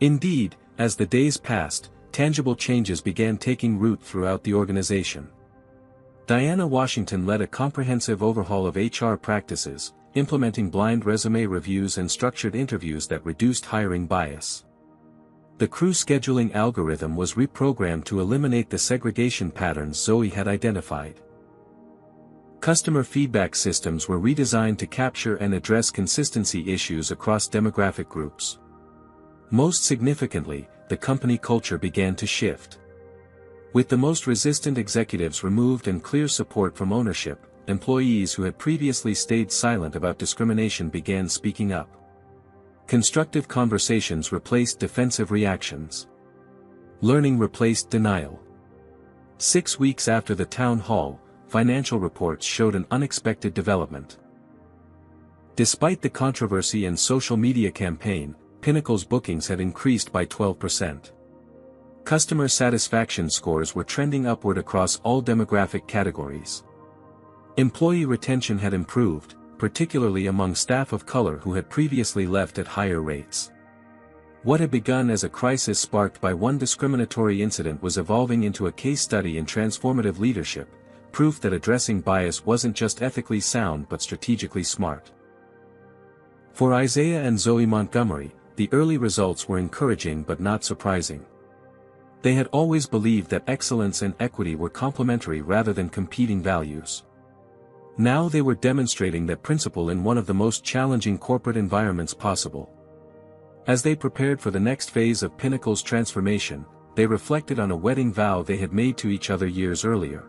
Indeed, as the days passed, tangible changes began taking root throughout the organization. Diana Washington led a comprehensive overhaul of HR practices, implementing blind resume reviews and structured interviews that reduced hiring bias. The crew scheduling algorithm was reprogrammed to eliminate the segregation patterns Zoe had identified. Customer feedback systems were redesigned to capture and address consistency issues across demographic groups. Most significantly, the company culture began to shift. With the most resistant executives removed and clear support from ownership, employees who had previously stayed silent about discrimination began speaking up. Constructive conversations replaced defensive reactions. Learning replaced denial. 6 weeks after the town hall, financial reports showed an unexpected development. Despite the controversy and social media campaign, Pinnacle's bookings had increased by 12%. Customer satisfaction scores were trending upward across all demographic categories. Employee retention had improved, particularly among staff of color who had previously left at higher rates. What had begun as a crisis sparked by one discriminatory incident was evolving into a case study in transformative leadership, proof that addressing bias wasn't just ethically sound but strategically smart. For Isaiah and Zoe Montgomery, the early results were encouraging but not surprising. They had always believed that excellence and equity were complementary rather than competing values. Now they were demonstrating that principle in one of the most challenging corporate environments possible. As they prepared for the next phase of Pinnacle's transformation, they reflected on a wedding vow they had made to each other years earlier.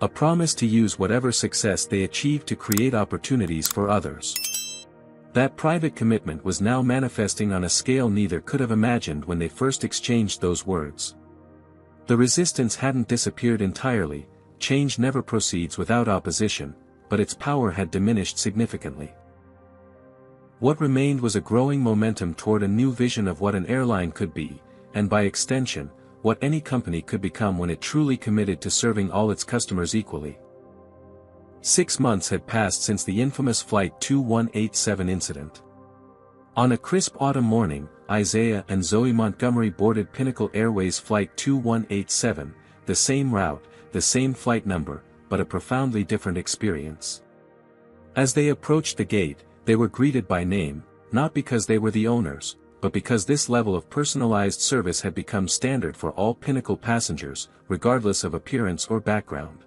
A promise to use whatever success they achieved to create opportunities for others. That private commitment was now manifesting on a scale neither could have imagined when they first exchanged those words. The resistance hadn't disappeared entirely. Change never proceeds without opposition, but its power had diminished significantly. What remained was a growing momentum toward a new vision of what an airline could be, and by extension, what any company could become when it truly committed to serving all its customers equally. 6 months had passed since the infamous Flight 2187 incident. On a crisp autumn morning, Isaiah and Zoe Montgomery boarded Pinnacle Airways Flight 2187, the same route, the same flight number, but a profoundly different experience. As they approached the gate, they were greeted by name, not because they were the owners, but because this level of personalized service had become standard for all Pinnacle passengers, regardless of appearance or background.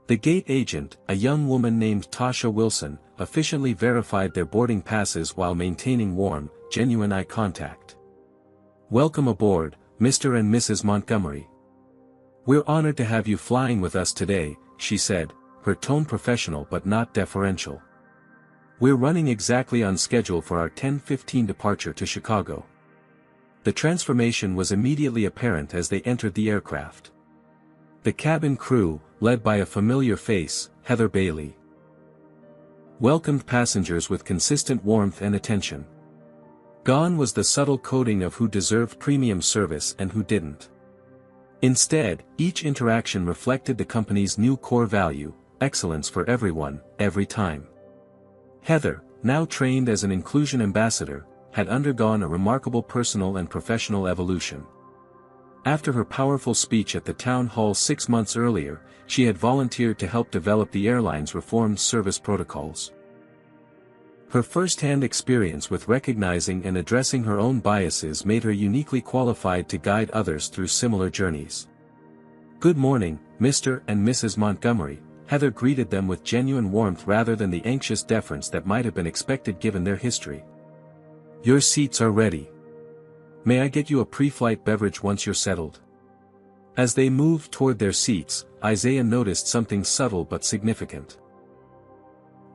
The gate agent, a young woman named Tasha Wilson, efficiently verified their boarding passes while maintaining warm, genuine eye contact. "Welcome aboard, Mr. and Mrs. Montgomery. We're honored to have you flying with us today," she said, her tone professional but not deferential. "We're running exactly on schedule for our 10:15 departure to Chicago." The transformation was immediately apparent as they entered the aircraft. The cabin crew, led by a familiar face, Heather Bailey, welcomed passengers with consistent warmth and attention. Gone was the subtle coding of who deserved premium service and who didn't. Instead, each interaction reflected the company's new core value: excellence for everyone, every time. Heather, now trained as an inclusion ambassador, had undergone a remarkable personal and professional evolution. After her powerful speech at the town hall 6 months earlier, she had volunteered to help develop the airline's reformed service protocols. Her first-hand experience with recognizing and addressing her own biases made her uniquely qualified to guide others through similar journeys. "Good morning, Mr. and Mrs. Montgomery," Heather greeted them with genuine warmth rather than the anxious deference that might have been expected given their history. "Your seats are ready. May I get you a pre-flight beverage once you're settled?" As they moved toward their seats, Isaiah noticed something subtle but significant.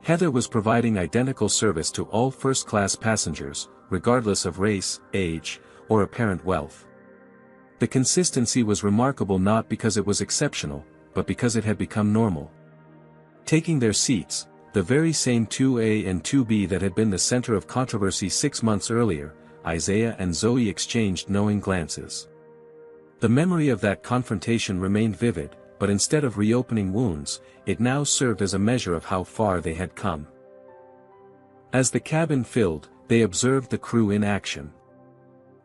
Heather was providing identical service to all first-class passengers, regardless of race, age, or apparent wealth. The consistency was remarkable not because it was exceptional, but because it had become normal. Taking their seats, the very same 2A and 2B that had been the center of controversy 6 months earlier, Isaiah and Zoe exchanged knowing glances. The memory of that confrontation remained vivid, but instead of reopening wounds, it now served as a measure of how far they had come. As the cabin filled, they observed the crew in action.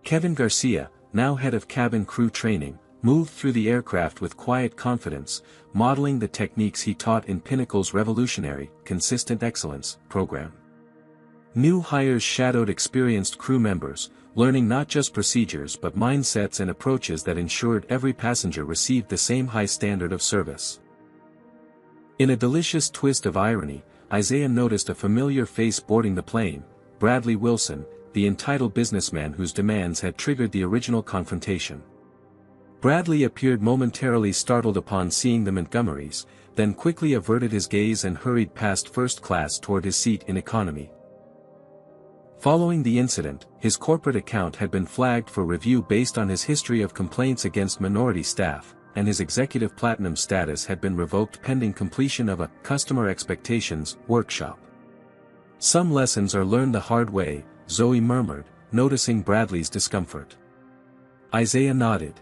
Kevin Garcia, now head of cabin crew training, moved through the aircraft with quiet confidence, modeling the techniques he taught in Pinnacle's revolutionary, Consistent Excellence program. New hires shadowed experienced crew members, learning not just procedures but mindsets and approaches that ensured every passenger received the same high standard of service. In a delicious twist of irony, Isaiah noticed a familiar face boarding the plane: Bradley Wilson, the entitled businessman whose demands had triggered the original confrontation. Bradley appeared momentarily startled upon seeing the Montgomerys, then quickly averted his gaze and hurried past first class toward his seat in economy. Following the incident, his corporate account had been flagged for review based on his history of complaints against minority staff, and his executive platinum status had been revoked pending completion of a customer expectations workshop. "Some lessons are learned the hard way," Zoe murmured, noticing Bradley's discomfort. Isaiah nodded.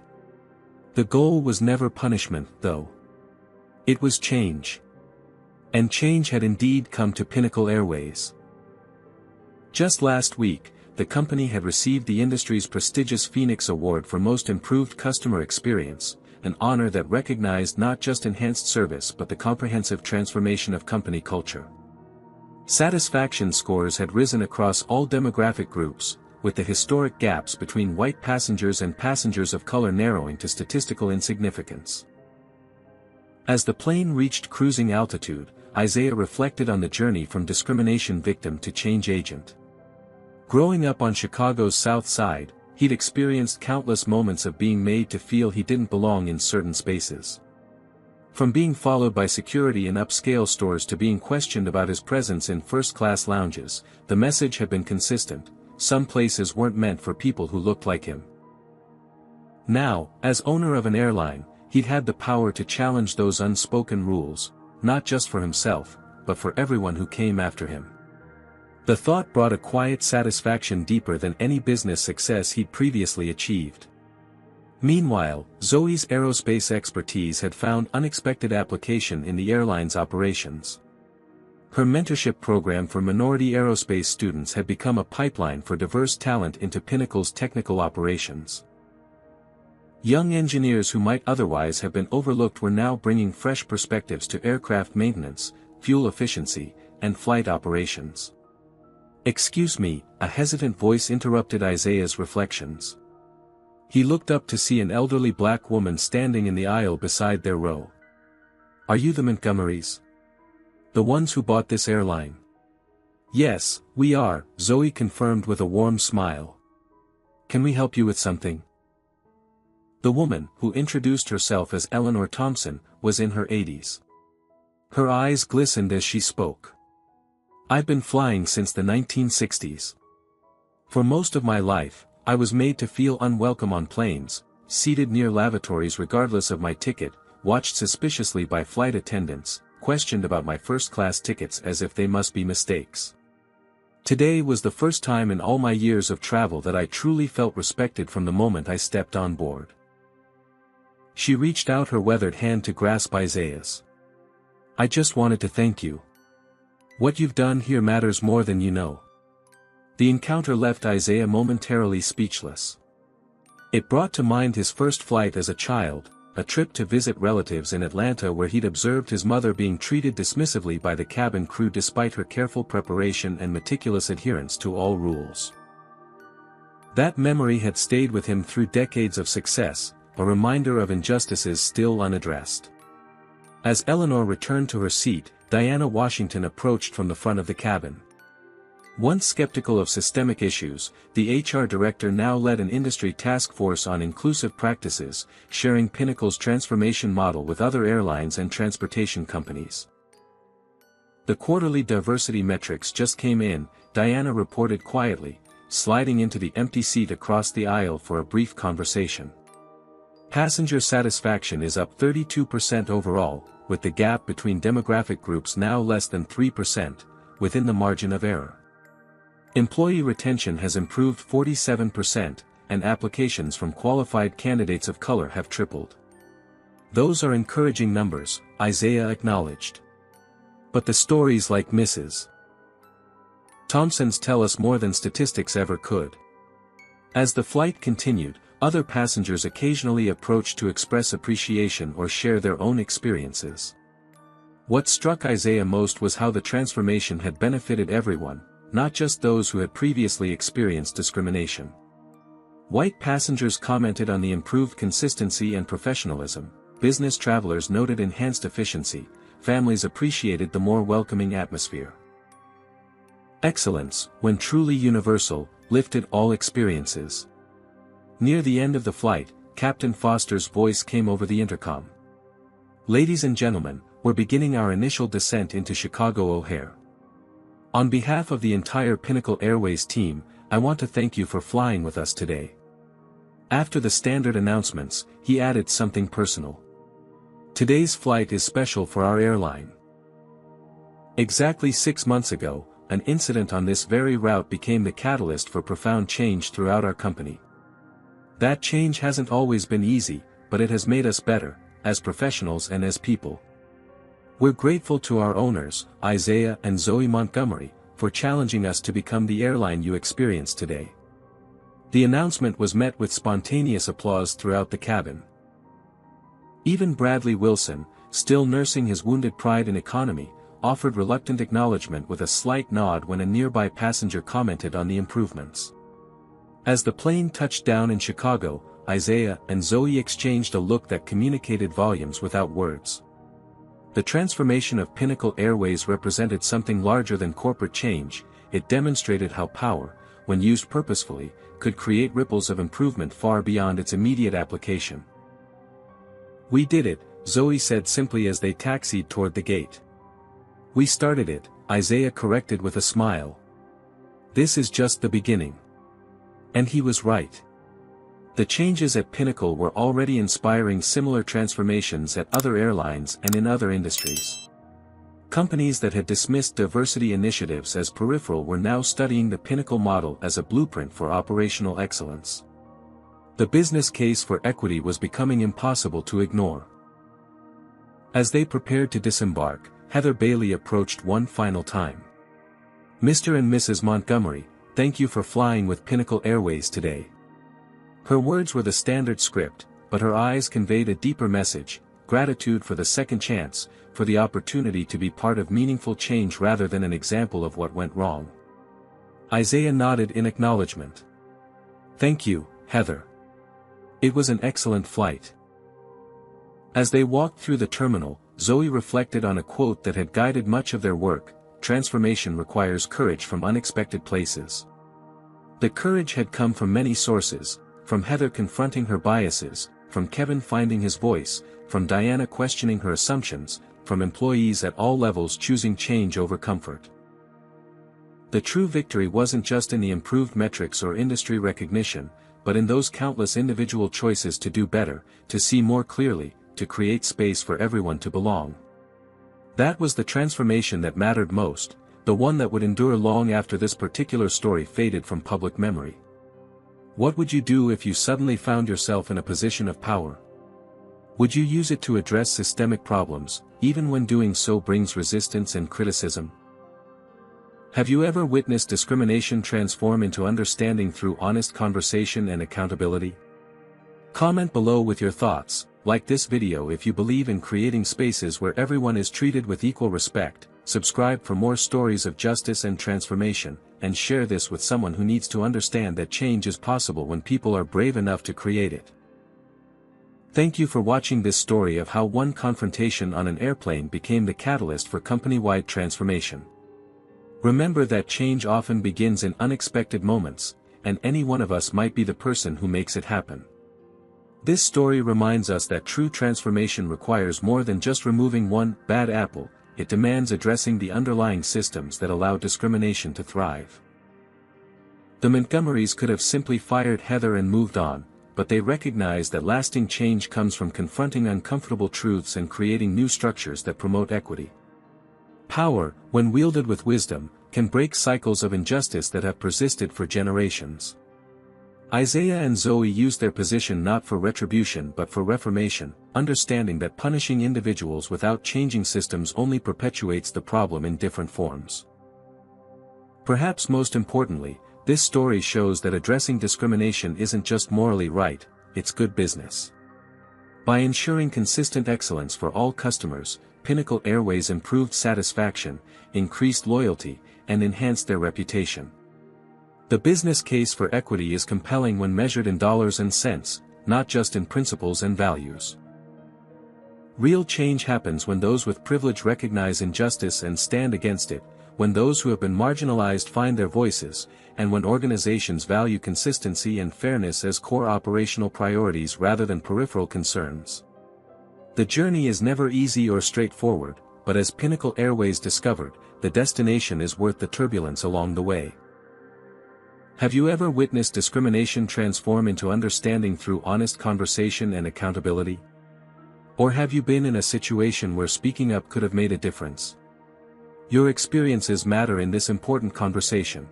The goal was never punishment, though. It was change. And change had indeed come to Pinnacle Airways. Just last week, the company had received the industry's prestigious Phoenix Award for Most Improved Customer Experience, an honor that recognized not just enhanced service but the comprehensive transformation of company culture. Satisfaction scores had risen across all demographic groups, with the historic gaps between white passengers and passengers of color narrowing to statistical insignificance. As the plane reached cruising altitude, Isaiah reflected on the journey from discrimination victim to change agent. Growing up on Chicago's South Side, he'd experienced countless moments of being made to feel he didn't belong in certain spaces. From being followed by security in upscale stores to being questioned about his presence in first-class lounges, the message had been consistent: some places weren't meant for people who looked like him. Now, as owner of an airline, he'd had the power to challenge those unspoken rules, not just for himself, but for everyone who came after him. The thought brought a quiet satisfaction deeper than any business success he'd previously achieved. Meanwhile, Zoe's aerospace expertise had found unexpected application in the airline's operations. Her mentorship program for minority aerospace students had become a pipeline for diverse talent into Pinnacle's technical operations. Young engineers who might otherwise have been overlooked were now bringing fresh perspectives to aircraft maintenance, fuel efficiency, and flight operations. "Excuse me," a hesitant voice interrupted Isaiah's reflections. He looked up to see an elderly black woman standing in the aisle beside their row. "Are you the Montgomerys? The ones who bought this airline?" "Yes, we are," Zoe confirmed with a warm smile. "Can we help you with something?" The woman, who introduced herself as Eleanor Thompson, was in her 80s. Her eyes glistened as she spoke. "I've been flying since the 1960s. For most of my life, I was made to feel unwelcome on planes, seated near lavatories regardless of my ticket, watched suspiciously by flight attendants, questioned about my first-class tickets as if they must be mistakes. Today was the first time in all my years of travel that I truly felt respected from the moment I stepped on board." She reached out her weathered hand to grasp Isaiah's. "I just wanted to thank you. What you've done here matters more than you know." The encounter left Isaiah momentarily speechless. It brought to mind his first flight as a child, a trip to visit relatives in Atlanta where he'd observed his mother being treated dismissively by the cabin crew despite her careful preparation and meticulous adherence to all rules. That memory had stayed with him through decades of success, a reminder of injustices still unaddressed. As Eleanor returned to her seat, Diana Washington approached from the front of the cabin. Once skeptical of systemic issues, the HR director now led an industry task force on inclusive practices, sharing Pinnacle's transformation model with other airlines and transportation companies. "The quarterly diversity metrics just came in," Diana reported quietly, sliding into the empty seat across the aisle for a brief conversation. "Passenger satisfaction is up 32% overall, with the gap between demographic groups now less than 3%, within the margin of error. Employee retention has improved 47%, and applications from qualified candidates of color have tripled." "Those are encouraging numbers," Isaiah acknowledged. "But the stories like Mrs. Thompson's tell us more than statistics ever could." As the flight continued, other passengers occasionally approached to express appreciation or share their own experiences. What struck Isaiah most was how the transformation had benefited everyone, not just those who had previously experienced discrimination. White passengers commented on the improved consistency and professionalism, business travelers noted enhanced efficiency, families appreciated the more welcoming atmosphere. Excellence, when truly universal, lifted all experiences. Near the end of the flight, Captain Foster's voice came over the intercom. "Ladies and gentlemen, we're beginning our initial descent into Chicago O'Hare. On behalf of the entire Pinnacle Airways team, I want to thank you for flying with us today." After the standard announcements, he added something personal. "Today's flight is special for our airline. Exactly 6 months ago, an incident on this very route became the catalyst for profound change throughout our company. That change hasn't always been easy, but it has made us better, as professionals and as people. We're grateful to our owners, Isaiah and Zoe Montgomery, for challenging us to become the airline you experience today. The announcement was met with spontaneous applause throughout the cabin. Even Bradley Wilson, still nursing his wounded pride in economy, offered reluctant acknowledgement with a slight nod when a nearby passenger commented on the improvements. As the plane touched down in Chicago, Isaiah and Zoe exchanged a look that communicated volumes without words. The transformation of Pinnacle Airways represented something larger than corporate change. It demonstrated how power, when used purposefully, could create ripples of improvement far beyond its immediate application. "We did it," Zoe said simply as they taxied toward the gate. "We started it," Isaiah corrected with a smile. "This is just the beginning." And he was right. The changes at Pinnacle were already inspiring similar transformations at other airlines and in other industries. Companies that had dismissed diversity initiatives as peripheral were now studying the Pinnacle model as a blueprint for operational excellence. The business case for equity was becoming impossible to ignore. As they prepared to disembark, Heather Bailey approached one final time. "Mr. and Mrs. Montgomery, thank you for flying with Pinnacle Airways today." Her words were the standard script, but her eyes conveyed a deeper message: gratitude for the second chance, for the opportunity to be part of meaningful change rather than an example of what went wrong. Isaiah nodded in acknowledgement. "Thank you, Heather. It was an excellent flight." As they walked through the terminal, Zoe reflected on a quote that had guided much of their work: "Transformation requires courage from unexpected places." The courage had come from many sources, from Heather confronting her biases, from Kevin finding his voice, from Diana questioning her assumptions, from employees at all levels choosing change over comfort. The true victory wasn't just in the improved metrics or industry recognition, but in those countless individual choices to do better, to see more clearly, to create space for everyone to belong. That was the transformation that mattered most, the one that would endure long after this particular story faded from public memory. What would you do if you suddenly found yourself in a position of power? Would you use it to address systemic problems, even when doing so brings resistance and criticism? Have you ever witnessed discrimination transform into understanding through honest conversation and accountability? Comment below with your thoughts, like this video if you believe in creating spaces where everyone is treated with equal respect, subscribe for more stories of justice and transformation, and share this with someone who needs to understand that change is possible when people are brave enough to create it. Thank you for watching this story of how one confrontation on an airplane became the catalyst for company-wide transformation. Remember that change often begins in unexpected moments, and any one of us might be the person who makes it happen. This story reminds us that true transformation requires more than just removing one bad apple. It demands addressing the underlying systems that allow discrimination to thrive. The Montgomerys could have simply fired Heather and moved on, but they recognized that lasting change comes from confronting uncomfortable truths and creating new structures that promote equity. Power, when wielded with wisdom, can break cycles of injustice that have persisted for generations. Isaiah and Zoe used their position not for retribution but for reformation, understanding that punishing individuals without changing systems only perpetuates the problem in different forms. Perhaps most importantly, this story shows that addressing discrimination isn't just morally right, it's good business. By ensuring consistent excellence for all customers, Pinnacle Airways improved satisfaction, increased loyalty, and enhanced their reputation. The business case for equity is compelling when measured in dollars and cents, not just in principles and values. Real change happens when those with privilege recognize injustice and stand against it, when those who have been marginalized find their voices, and when organizations value consistency and fairness as core operational priorities rather than peripheral concerns. The journey is never easy or straightforward, but as Pinnacle Airways discovered, the destination is worth the turbulence along the way. Have you ever witnessed discrimination transform into understanding through honest conversation and accountability? Or have you been in a situation where speaking up could have made a difference? Your experiences matter in this important conversation.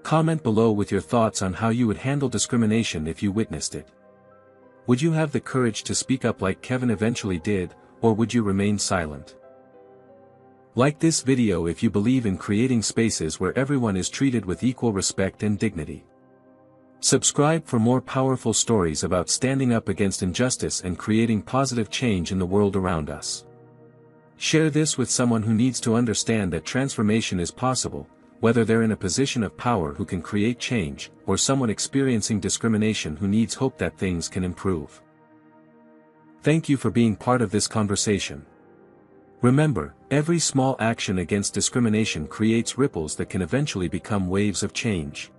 Comment below with your thoughts on how you would handle discrimination if you witnessed it. Would you have the courage to speak up like Kevin eventually did, or would you remain silent? Like this video if you believe in creating spaces where everyone is treated with equal respect and dignity. Subscribe for more powerful stories about standing up against injustice and creating positive change in the world around us. Share this with someone who needs to understand that transformation is possible, whether they're in a position of power who can create change, or someone experiencing discrimination who needs hope that things can improve. Thank you for being part of this conversation. Remember, every small action against discrimination creates ripples that can eventually become waves of change.